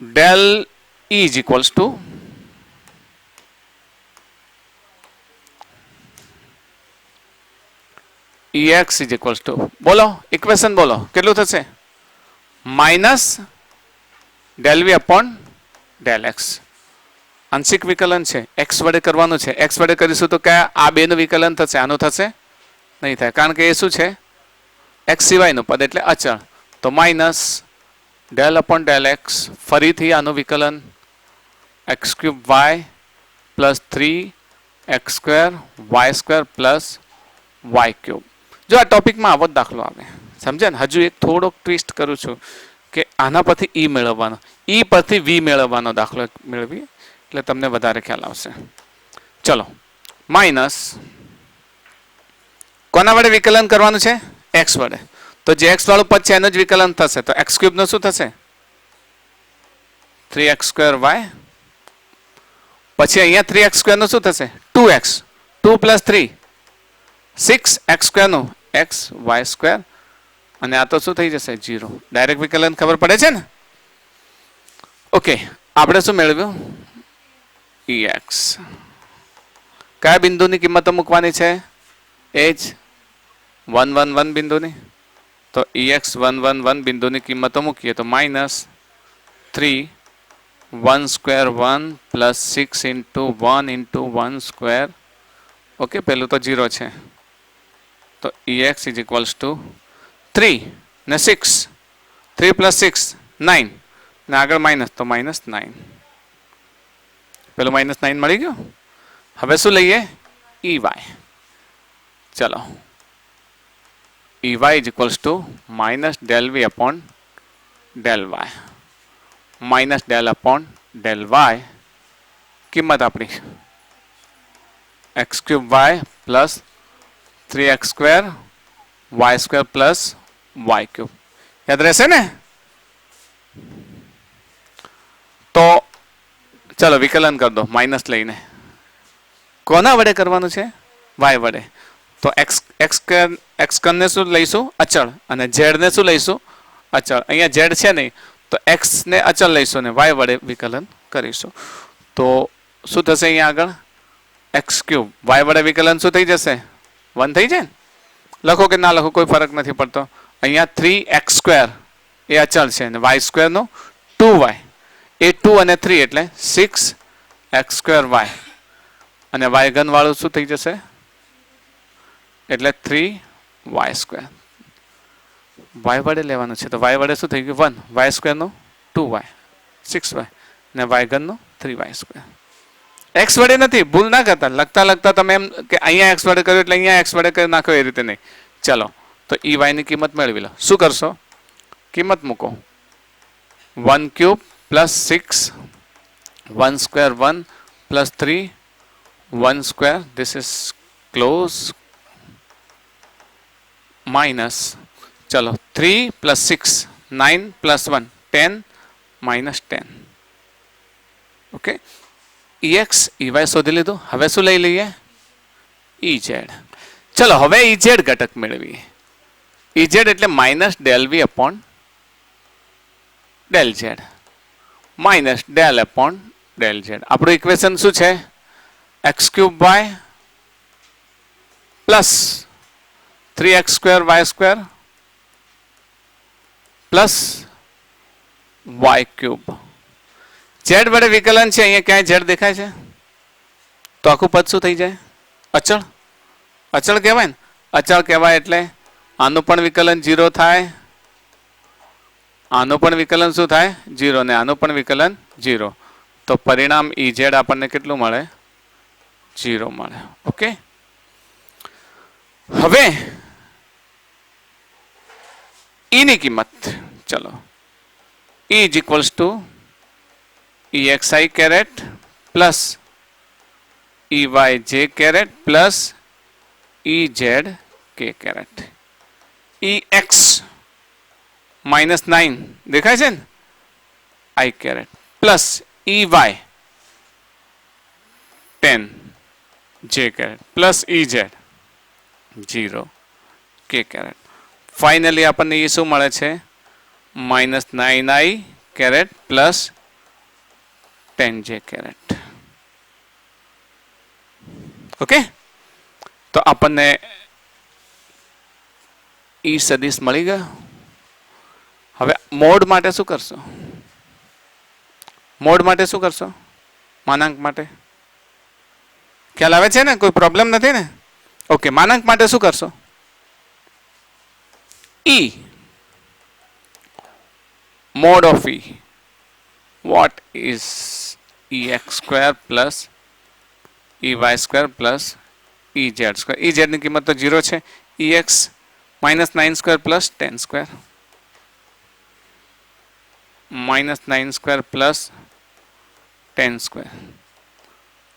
del E is equals to EX is equals to, બોલો ઇક્વેશન બોલો કેટલું થશે? Minus del V upon del X. આંશિક વિકલન છે, x વડે કરવાનું છે. x વડે કરીશું તો કયા આ બેનું વિકલન થશે, આનું થશે નહીં થાય, કારણ કે એ શું છે x સિવાયનું પદ એટલે અચળ. તો minus del upon del x, ફરીથી આનું વિકલન x cube y plus 3x square y square plus y cube. જો આ ટોપિકમાં આવો જ દાખલો આવે, સમજે ને? હજુ એક થોડોક ટ્વિસ્ટ કરું છું કે આના પરથી E મેળવવાનો, E પરથી V મેળવવાનો દાખલો મેળવીએ એટલે તમને વધારે ખ્યાલ આવશે. ચલો, માઇનસ કોના વડે વિકલન કરવાનું છે? x વડે. તો જે x વાળું પદ છે એનું જ વિકલન થશે. તો x ક્યુબ નો શું થશે? 3x square y. પછી અહીંયા 3x સ્ક્વેર નું શું થશે? 2x. 2 પ્લસ 3 6x સ્ક્વેર નું x y સ્ક્વેર. અને આ તો શું થઈ જશે? 0. ડાયરેક્ટ વિકલન ખબર પડે છે ને? ઓકે, આપણે શું મેળવ્યું? EX. કયા બિંદુની કિંમતો મૂકવાની છે? એ જ 1 1 1 બિંદુની. તો EX 1 1 1 બિંદુની કિંમતો મૂકીએ તો -3 1 square 1 plus 6 into 1 into 1 square. Okay, પેલું તો 0 છે, તો EX ઇઝ ઇક્વલ્સ ટુ 3 ને 6, 3 પ્લસ 6 9 ને આગળ માઇનસ, તો માઇનસ 9. પેલું માઇનસ 9 મળી ગયું. હવે શું લઈએ? EY. ચલો, EY is equals to minus del V upon del Y, minus del upon del Y. કિંમત આપણી x cube y plus 3x square y square plus y cube. યાદ રહેશે ને? તો ચલો વિકલન કરી દો માઇનસ લઈને. કોના વડે કરવાનું છે? y વડે. તો x ને શું લઈશું? અચળ. અને z ને શું લઈશું? અચળ. અહીંયા z છે નહીં, તો x ને અચળ લઈશું ને y વડે વિકલન કરીશું. તો શું થશે અહીંયા આગળ? x cube. y વડે વિકલન શું થઈ જશે? 1 થઈ જાય ને? લખો કે ના લખો કોઈ ફરક નથી પડતો. અહીંયા 3x સ્ક્વેર એ અચળ છે અને y સ્ક્વેર નું 2y, એ 2 અને 3 એટલે 6x સ્ક્વેર y, અને y ઘન વાળું શું થઈ જશે? એટલે 3y સ્ક્વેર. y વડે લેવાનું છે, તો y વડે શું થઈ ગયું? 1. y સ્ક્વેર નું 2y, 6y, અને y ઘન નું 3y સ્ક્વેર. x વડે નથી, ભૂલ ના કરતા. લખતા તમે એમ કે અહીંયા x વડે કર્યું એટલે અહીંયા x વડે કરી નાખો, એ રીતે નહીં. ચલો, તો EY ની કિંમત મેળવી લો. શું કરશો? કિંમત મૂકો. 1 cube plus 6, 1 square 1 plus 3, 1 square, this is close, minus, ચલો 3 plus 6 9 plus 1 10 minus 10. Okay, EX EY શોધી લીધું. હવે શું લઈ લઈએ? EZ. ચલો હવે EZ ઘટક મેળવીએ. EZ એટલે minus del V upon del Z, minus del upon del Z. આપણું ઇક્વેશન શું છે? x cube y plus 3x square y square plus y cube. z વડે વિકલન છે. અહીંયા ક્યાંય z દેખાય છે? તો આખું પદ શું થઈ જાય? અચળ. અચળ કહેવાય ને? અચળ કહેવાય એટલે આનું પણ વિકલન 0 થાય, આનું પણ વિકલન શું થાય? 0, ને આનું પણ વિકલન 0. તો પરિણામ EZ આપણને કેટલું મળે? 0 મળે. ઓકે, હવે E ની કિંમત ચલો. E is equals to EXI caret plus EYJ caret plus EZK caret. EX minus 9 દેખાય છે ને? I caret plus EY 10 J caret plus EZ 0 K caret. Finally આપણને એ શું મળે છે? Minus 9I caret plus 10J caret. Okay, તો આપણને E સદિશ મળી ગયો. હવે મોડ માટે શું કરશો? મોડ માટે શું કરશો? માનાંક માટે ખ્યાલ આવે છે ને? કોઈ પ્રોબ્લેમ નથી ને? ઓકે, માનાંક માટે શું કરશો? E mod of E, what is EX square plus EY square plus EZ square. EZ ની કિંમત તો 0 છે. EX minus 9 square plus 10 square, minus 9 square plus 10 square.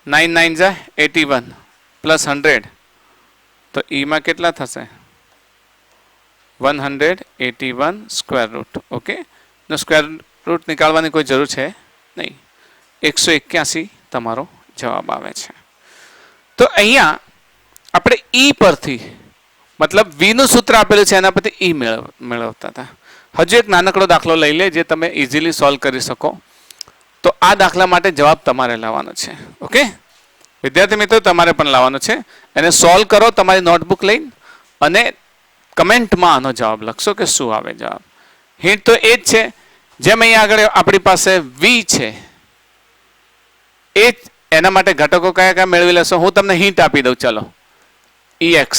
9 9 जा 81 plus 100, તો E માં કેટલા થશે? 181 સ્ક્વેર રૂટ. ઓકે, નો સ્ક્વેર રૂટ નીકાળવાની કોઈ જરૂર છે નહીં. 181 તમારો જવાબ આવે છે. તો અહીંયા આપણે E પરથી, મતલબ V નું સૂત્ર આપેલું છે એના પરથી E મેળવતા હતા. હજુ એક નાનકડો દાખલો લઈ લે જે તમે ઇઝીલી સોલ્વ કરી શકો. તો આ દાખલા માટે જવાબ તમારે લાવવાનો છે. ઓકે વિદ્યાર્થી મિત્રો, તમારે પણ લાવવાનો છે. એને સોલ્વ કરો તમારી નોટબુક લઈને અને કમેન્ટમાં આનો જવાબ લખશો કે શું આવે જવાબ. હિન્ટ તો એ જ છે, જેમ અહીંયા આગળ આપણી પાસે V છે, એ એના માટે ઘટકો કયા કયા મેળવી લેશો હું તમને હિન્ટ આપી દઉં. ચલો EX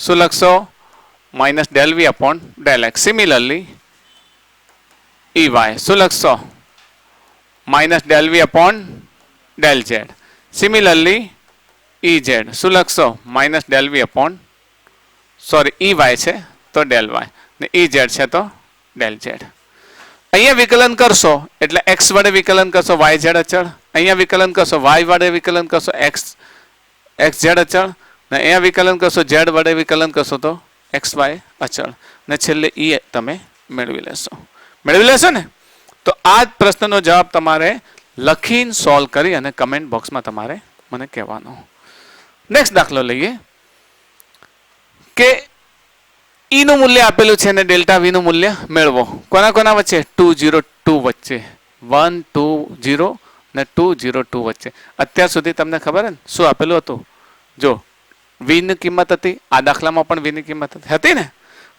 શું લખશો માઇનસ ડેલ વી upon del x. Similarly EY શું લખશો માઇનસ ડેલ વી upon del z. Similarly EZ શું લખશો માઇનસ ડેલ વી અપોન સોરી EY છે તો ડેલ વાય ને EZ છે તો ડેલ ઝેડ. અહીંયા વિકલન કરશો એટલે x વડે વિકલન કરશો y z અચળ. અહીંયા વિકલન કરશો y વડે વિકલન કરશો x z અચળ ને અહીંયા વિકલન કરશો z વડે વિકલન કરશો તો xy અચળ ને છેલ્લે E તમે મેળવી લેશો ને. તો આ જ પ્રશ્નનો જવાબ તમારે લખીને સોલ્વ કરી અને કમેન્ટ બોક્સમાં તમારે મને કહેવાનો. નેક્સ્ટ દાખલો લઈએ કે E નું મૂલ્ય આપેલું છે અને ડેલ્ટા V નું મૂલ્ય મેળવો. કોના કોના વચ્ચે 2 0 2 વચ્ચે 1 2 0 ને 2 0 2 વચ્ચે. અત્યાર સુધી તમને ખબર ને શું આપેલું હતું? જો V ની કિંમત હતી, આ દાખલામાં પણ V ની કિંમત હતી ને.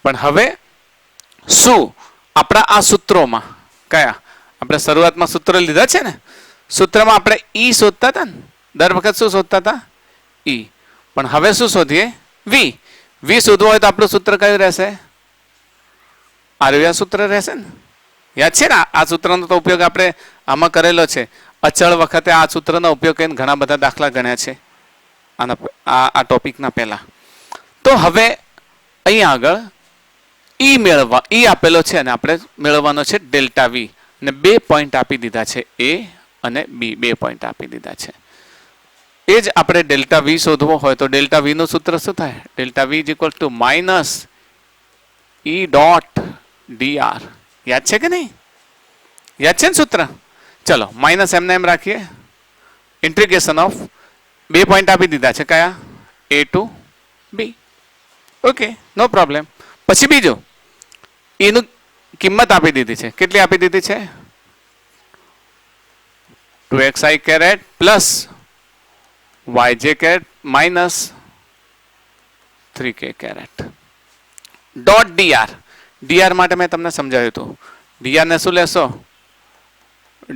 પણ હવે શું આપણા આ સૂત્રોમાં કયા આપણે શરૂઆતમાં સૂત્ર લીધા છે ને, સૂત્રમાં આપણે E શોધતા હતા ને, દર વખત શું શોધતા હતા? E. પણ હવે શું શોધીએ? V શોધવું હોય તો આપણું સૂત્ર કયું રહેશે? આર્યા સૂત્ર રહેશે ને. યાદ છે ને આ સૂત્રનો તો ઉપયોગ આપણે આમાં કરેલો છે. અચળ વખતે આ સૂત્રનો ઉપયોગ કરીને ઘણા બધા દાખલા ગણ્યા છે આ ટોપિકના પહેલા. તો હવે અહીંયા આગળ E આપેલો છે અને આપણે મેળવવાનો છે ડેલ્ટા V અને 2 પોઈન્ટ આપી દીધા છે A અને B. 2 પોઈન્ટ આપી દીધા છે. એ જ આપણે ડેલ્ટા V શોધવો હોય તો ડેલ્ટા V નું સૂત્ર શું થાય? Delta V is equal to minus E dot dr. યાદ છે કે નહીં? યાદ છે ને સૂત્ર? ચલો માઇનસ એમને એમ રાખીએ. ઇન્ટિગ્રેશન ઓફ 2 પોઈન્ટ આપી દીધા છે કયા? A to B. Okay no problem. પછી બીજું એનું કિંમત આપી દીધી છે. કેટલી આપી દીધી છે? 2xi caret plus yj caret minus 3k caret dot dr માટે મેં તમને સમજાવ્યું હતું. dr ને શું લેશો?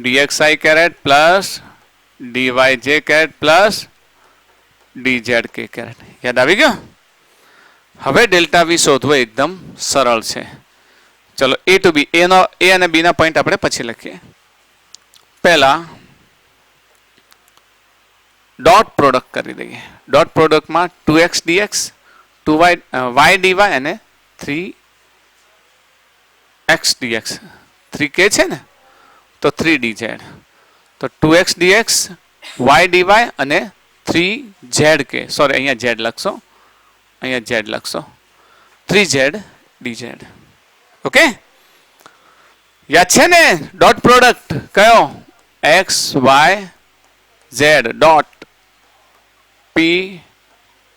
dxi caret plus dyj caret plus dzk caret. યાદ આવી ગયો? હવે ડેલ્ટા V શોધવો એકદમ સરળ છે. ચલો A ટુ B, A અને B ના પોઈન્ટ આપણે પછી લખીએ. પહેલા ડોટ પ્રોડક્ટ કરી દઈએ. Dot પ્રોડક્ટમાં 2x dx 2y dy અને 3x dx. 3k છે ને તો 3dz. તો 2x dx y dy અને 3zk. સોરી અહીંયા z લખશો, અહીંયા z લખશો. 3z dz. ઓકે યાદ છે ને? ડોટ પ્રોડક્ટ કયો? x y z dot p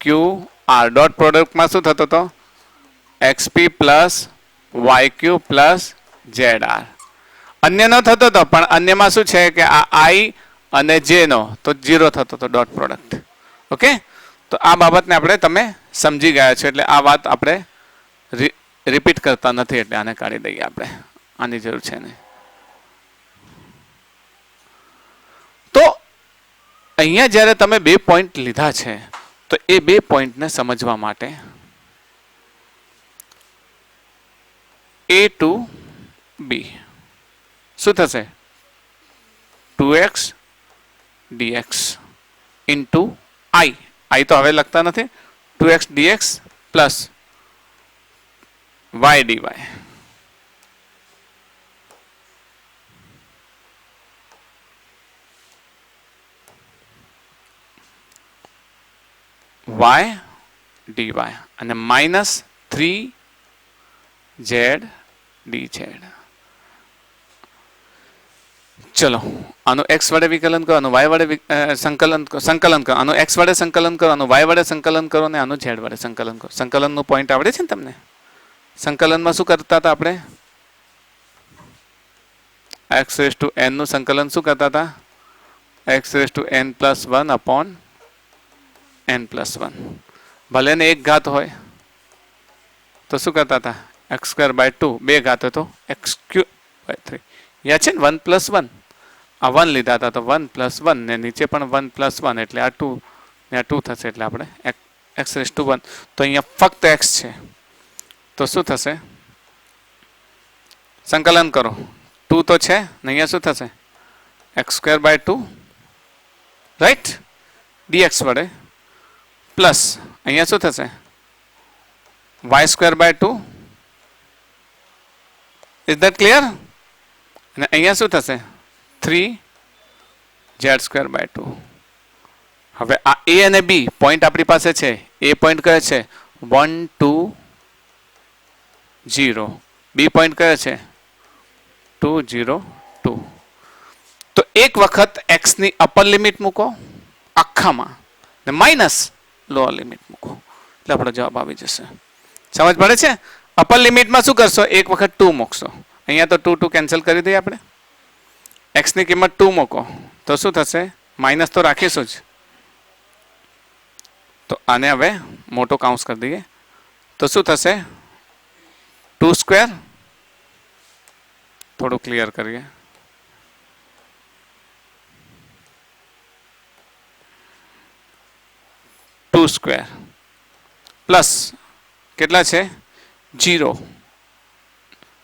q r. Dot પ્રોડક્ટમાં શું થતો હતો? xp plus yq plus zr. અન્યનો થતો હતો પણ અન્યમાં શું છે કે આ i અને j નો તો 0 થતો હતો ડોટ પ્રોડક્ટ. ઓકે તો આ બાબતને આપણે તમે સમજી ગયા છો એટલે આ વાત આપણે રિપીટ કરતા નથી એટલે આને કાઢી દઈએ આપણે. આની જરૂર છે ને. તો અહીંયા જ્યારે તમે 2 પોઈન્ટ લીધા છે તો એ 2 પોઈન્ટને સમજવા માટે A ટુ B શું થશે? 2x dx ઇન્ટુ i તો હવે લખતા નથી. 2x dx plus y dy. y dy અને માઇનસ 3z dz. ચલો આનું x વડે વિકલન કરો, આનું y વડે સંકલન કરો, આનું x વડે સંકલન કરો, આનું y વડે સંકલન કરો અને આનું z વડે સંકલન કરો. સંકલનનું પોઈન્ટ આવડે છે ને તમને? સંકલનમાં શું કરતા હતા આપણે? x રેઝ ટુ n નું સંકલન શું કરતા હતા? x raise to n plus 1 upon n plus 1. ભલે ને એક ઘાત હોય તો શું કરતા હતા? x² by 2. બે ઘાત હોય તો x³ બાય 3. યાદ છે ને? 1 પ્લસ 1 આ 1 લીધા હતા તો 1 + 1 ને નીચે પણ 1 + 1 એટલે આ 2 ને આ 2 થશે એટલે આપણે x⁻1 તો અહીંયા ફક્ત x છે તો શું થશે સંકલન કરો 2 તો છે ને અહીંયા શું થશે x²/2 રાઈટ dx વડે પ્લસ અહીંયા શું થશે y²/2 ઇઝ ધેટ ક્લિયર અને અહીંયા શું થશે 3z²/2 હવે આ a અને b પોઈન્ટ આપણી પાસે છે a પોઈન્ટ કયો છે 1 2 0 b પોઈન્ટ કયો છે 2 0 2 તો એક વખત x ની અપર લિમિટ મૂકો આખામાં ને માઇનસ લોઅર લિમિટ મૂકો એટલે આપણો જવાબ આવી જશે સમજ પડે છે અપર લિમિટમાં શું કરશો એક વખત 2 મૂકશો અહીંયા તો 2 2 કેન્સલ કરી દઈએ આપણે x ની કિંમત 2 મૂકો તો શું થશે માઇનસ તો રાખીશું જ તો આને હવે મોટો કાઉન્સ કરી દઈએ તો શું થશે 2² થોડું ક્લિયર કરીએ 2² પ્લસ કેટલા છે 0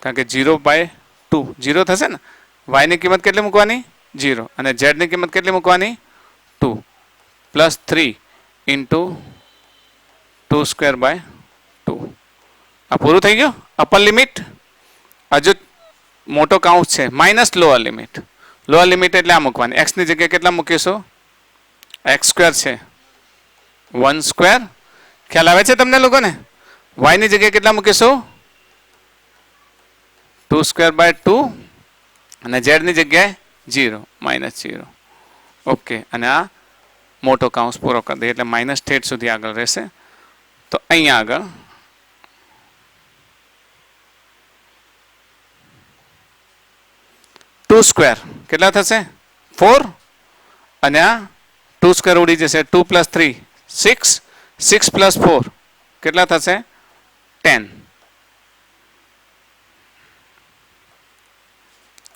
કારણ કે 0/2 0 થશે ને y ની કિંમત કેટલી મૂકવાની 0 અને z ની કિંમત કેટલી મૂકવાની 2 પ્લસ 3 ઇન્ટુ 2²/2 આ પૂરું થઈ ગયું અપર લિમિટ હજુ મોટો કાઉન્ટ છે માઇનસ લોઅર લિમિટ એટલે આ મૂકવાની x ની જગ્યાએ કેટલા મૂકીશું x² છે 1² ખ્યાલ આવે છે તમને લોકોને y ની જગ્યાએ કેટલા મૂકીશું 2²/2 અને z ની જગ્યાએ 0 -0 ઓકે અને આ મોટો કાઉન્સ પૂરો કરી દઈએ એટલે માઇનસ ઠેઠ સુધી આગળ રહેશે તો અહીંયા આગળ 2² કેટલા થશે 4 અને આ 2² ઉડી જશે 2 + 3 6 6 + 4 કેટલા થશે 10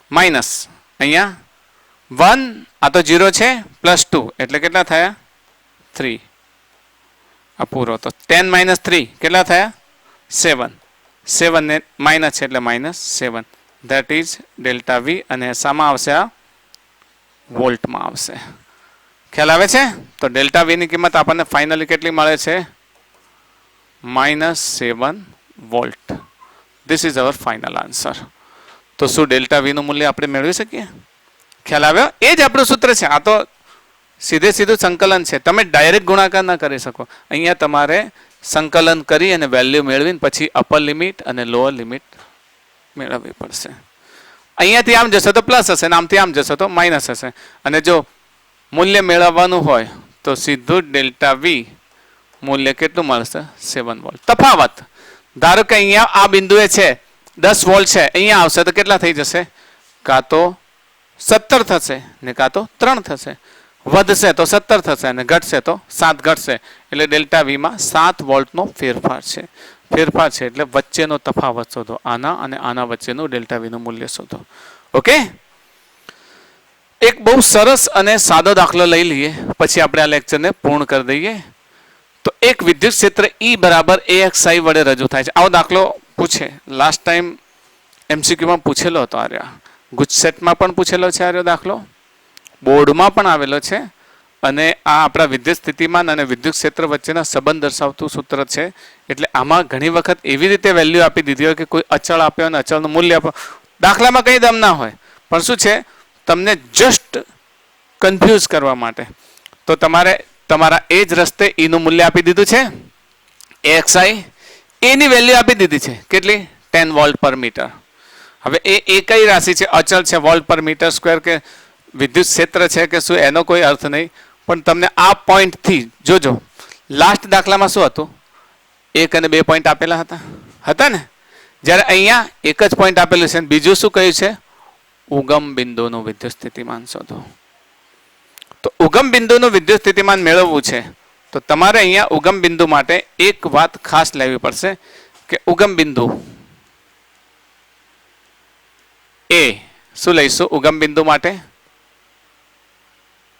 માઇનસ અહીંયા 1 આ તો 0 છે +2 એટલે કેટલા થયા 3 આ પૂરો તો 10 - 3 કેટલા થયા 7 7 ને માઇનસ છે એટલે -7 ધેટ ઇઝ ડેલ્ટા વી અને શામાં આવશે આ વોલ્ટમાં આવશે ખ્યાલ આવે છે તો ડેલ્ટા વી ની કિંમત આપણને ફાઇનલી કેટલી મળે છે -7 volt this is our final answer તો શું ડેલ્ટા વી નું મૂલ્ય આપણે મેળવી શકીએ ખ્યાલ આવ્યો એ જ આપણું સૂત્ર છે આ તો સીધું સંકલન છે તમે ડાયરેક્ટ ગુણાકાર ના કરી શકો અહીંયા તમારે સંકલન કરી અને વેલ્યુ મેળવીને પછી અપર લિમિટ અને લોઅર લિમિટ મેળવવી પડશે અહીંયાથી આમ જશો તો પ્લસ હશે અને આમથી આમ જશો તો માઇનસ હશે અને જો મૂલ્ય મેળવવાનું હોય તો સીધું ડેલ્ટા વી મૂલ્ય કેટલું મળશે 7 વોલ્ટ તફાવત ધારો કે અહીંયા આ બિંદુએ છે 10 વોલ્ટ છે અહીંયા આવશે તો કેટલા થઈ જશે કાં તો 17 થશે ને કાં તો 3 થશે વધશે તો 17 થશે અને ઘટશે તો 7 ઘટશે એટલે ડેલ્ટા વી માં 7 વોલ્ટનો ફેરફાર છે એટલે વચ્ચેનો તફાવત શોધો આના અને આના વચ્ચેનું ડેલ્ટા વી નું મૂલ્ય શોધો ઓકે એક બહુ સરસ અને સાદો દાખલો લઈ લઈએ પછી આપણે આ લેક્ચરને પૂર્ણ કરી દઈએ તો એક વિદ્યુત ક્ષેત્ર E = AXI વડે રજૂ થાય છે આવો દાખલો પૂછે લાસ્ટ ટાઈમ MCQ માં પૂછેલો હતો આર્યા ગુજસેટમાં પણ પૂછેલો છે આર્યો દાખલો બોર્ડમાં પણ આવેલો છે અને આ આપણા વિદ્યુત સ્થિતિમાન અને વિદ્યુત ક્ષેત્ર વચ્ચેના સંબંધ દર્શાવતું સૂત્ર છે એટલે આમાં ઘણી વખત એવી રીતે વેલ્યુ આપી દીધી હોય કે કોઈ અચળ આપ્યો અને અચળનું મૂલ્ય આપ્યો દાખલામાં કંઈ દમ ના હોય પણ શું છે તમને જસ્ટ કન્ફ્યુઝ કરવા માટે તો તમારે તમારા એ જ રસ્તે E નું મૂલ્ય આપી દીધું છે AXI A ની વેલ્યુ આપી દીધી છે કેટલી 10 વોલ્ટ પર મીટર હવે એ કઈ રાશિ છે અચળ છે વોલ્ટ પર મીટર સ્ક્વેર કે વિદ્યુત ક્ષેત્ર છે કે શું એનો કોઈ અર્થ નહીં પણ તમને આ પોઈન્ટથી જોજો લાસ્ટ દાખલામાં શું હતું 1 અને 2 પોઈન્ટ આપેલા હતા ને જ્યારે અહીંયા એક જ પોઈન્ટ આપેલું છે બીજું શું કહ્યું છે ઉગમ બિંદુનું વિદ્યુત સ્થિતિમાન શોધો તો ઉગમ બિંદુનું વિદ્યુત સ્થિતિમાન મેળવવું છે તો તમારે અહીંયા ઉગમ બિંદુ માટે એક વાત ખાસ લેવી પડશે કે ઉગમ બિંદુ એ શું લઈશું ઉગમ બિંદુ માટે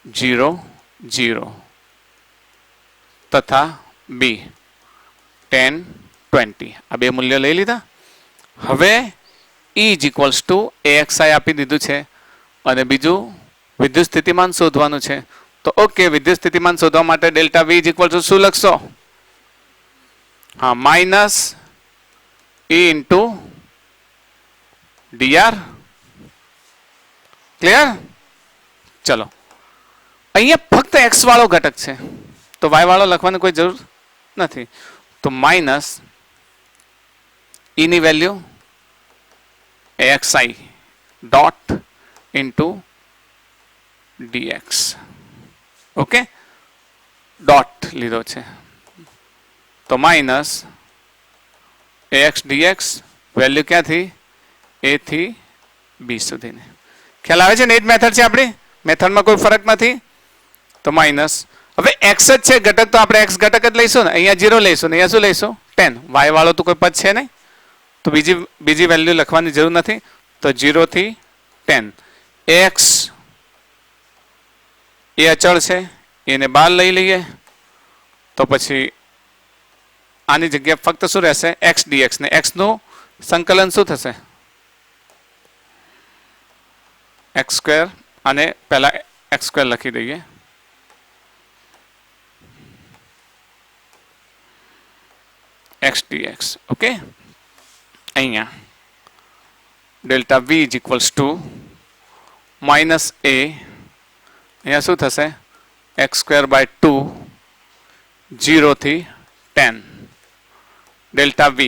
0 0 તથા બી 10 20 આ બે મૂલ્ય લઈ લીધા. હવે E is equals two AXI આપી દીધું છે અને બીજું વિદ્યુત સ્થિતિમાન શોધવાનું છે. તો ઓકે, વિદ્યુત સ્થિતિમાન શોધવા માટે delta V is equal to શું લખશો? હા, minus E into DR. Clear? ચલો, અહીંયા ફક્ત x વાળો ઘટક છે તો y વાળો લખવાની કોઈ જરૂર નથી. તો માઇનસ E ની value AXI dot into DX. Okay, dot લીધો છે તો માઇનસ AX DX વેલ્યુ ક્યાંથી? A થી B સુધીની. ખ્યાલ આવે છે ને? એ જ મેથડ છે આપણી, મેથડમાં કોઈ ફરક નથી. તો માઇનસ, હવે x જ છે ઘટક તો આપણે x ઘટક જ લઈશું ને. અહીંયા 0 લઈશું ને અહીંયા શું લઈશું? 10. y વાળો તો કોઈ પદ છે નહીં તો બીજી વેલ્યુ લખવાની જરૂર નથી. તો 0 થી 10. x એ અચળ છે એને બહાર લઈ લઈએ તો પછી આની જગ્યાએ ફક્ત શું રહેશે? x dx ને x નું સંકલન શું થશે? x square. અને પહેલા x સ્ક્વેર લખી દઈએ. x dx. ઓકે, અહીંયા delta V is equals to minus A, અહીંયા શું થશે? x સ્ક્વેર બાય 2 0 થી 10 ડેલ્ટા V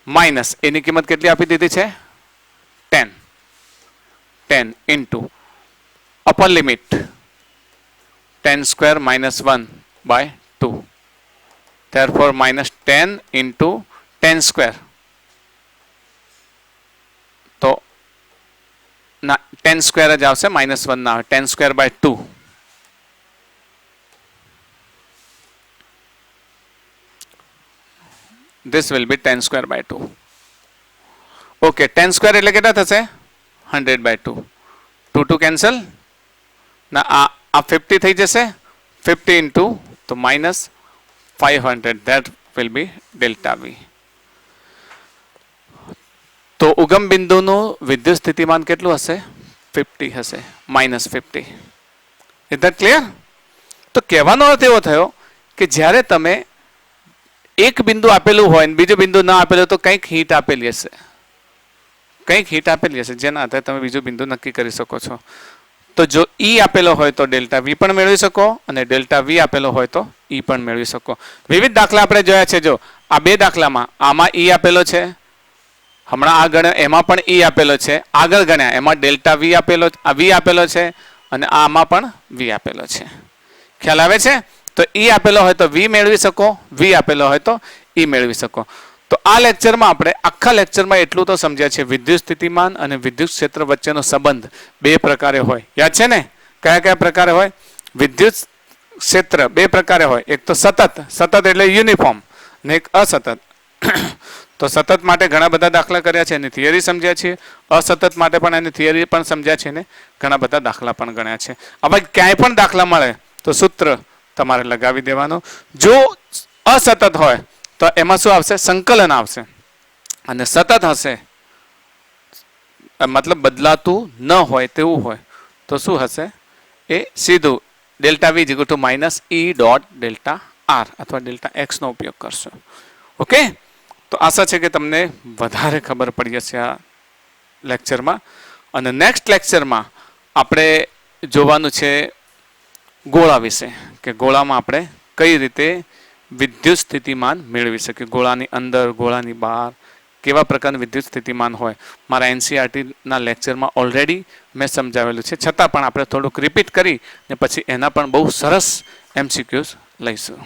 માઇનસ એની કિંમત કેટલી આપી દીધી છે? 10 into upper limit 10 square minus 1 by 2. therefore minus 10 into 10 square. તો ના 10 square જ આવશે, minus 1 ના આવે. 10 square by 2. This will be 10 square by 2. Okay, 10 square એટલે કેટલા થશે? 100 by 2. 2 2 cancel. ના આ 50 થઈ જશે. 50 into તો minus 500. That will be delta V. તો ઉગમ બિંદુનું વિદ્યુત સ્થિતિમાન કેટલું હશે? 50 હશે, -50. Is that clear? તો કહેવાનો અર્થ એવો થયો કે જ્યારે તમે એક બિંદુ આપેલું હોય અને બીજું બિંદુ ના આપેલું તો કંઈક હીટ આપેલી હશે, જેના આધારે તમે બીજું બિંદુ નક્કી કરી શકો છો. તો જો E આપેલો હોય તો ડેલ્ટા V પણ મેળવી શકો અને ડેલ્ટા V આપેલો હોય તો E પણ મેળવી શકો. વિવિધ દાખલા આપણે જોયા છે. જો આ બે દાખલામાં આમાં E આપેલો છે, હમણાં આ ગણ્યો એમાં પણ E આપેલો છે, આગળ ગણ્યા એમાં ડેલ્ટા V આપેલો છે અને આમાં પણ V આપેલો છે. ખ્યાલ આવે છે? તો E આપેલો હોય તો V મેળવી શકો, V આપેલો હોય તો E મેળવી શકો. તો આ લેક્ચરમાં આપણે આખા લેક્ચરમાં એટલું તો સમજ્યા છે, વિદ્યુત સ્થિતિમાન અને વિદ્યુત ક્ષેત્ર વચ્ચેનો સંબંધ બે પ્રકારે હોય. યાદ છે ને? કયા કયા પ્રકારે હોય? વિદ્યુત ક્ષેત્ર બે પ્રકારે હોય. એક તો સતત એટલે યુનિફોર્મ, ને એક અસતત. તો સતત માટે ઘણા બધા દાખલા કર્યા છે, એની થિયરી સમજ્યા છે. અસતત માટે પણ એની થિયરી પણ સમજ્યા છે ને ઘણા બધા દાખલા પણ ગણ્યા છે. હવે ક્યાંય પણ દાખલા મળે તો સૂત્ર તમારે લગાવી દેવાનું. જો અસતત હોય તો એમાં શું આવશે? સંકલન આવશે. અને સતત હશે મતલબ બદલાતું ન હોય તેવું હોય તો શું હશે? એ સીધું delta V equal to minus E dot delta R અથવા ડેલ્ટા X નો ઉપયોગ કરશો. ઓકે, તો આશા છે કે તમને વધારે ખબર પડી હશે આ લેક્ચરમાં. અને નેક્સ્ટ લેક્ચરમાં આપણે જોવાનું છે ગોળા વિશે, કે ગોળામાં આપણે કઈ રીતે વિદ્યુત સ્થિતિમાન મેળવી શકીએ. ગોળાની અંદર, ગોળાની બહાર કેવા પ્રકારનું વિદ્યુત સ્થિતિમાન હોય. મારા NCERT ના લેક્ચરમાં ઓલરેડી મેં સમજાવેલું છે, છતાં પણ આપણે થોડુંક રિપીટ કરી ને પછી એના પણ બહુ સરસ MCQs લઈશું.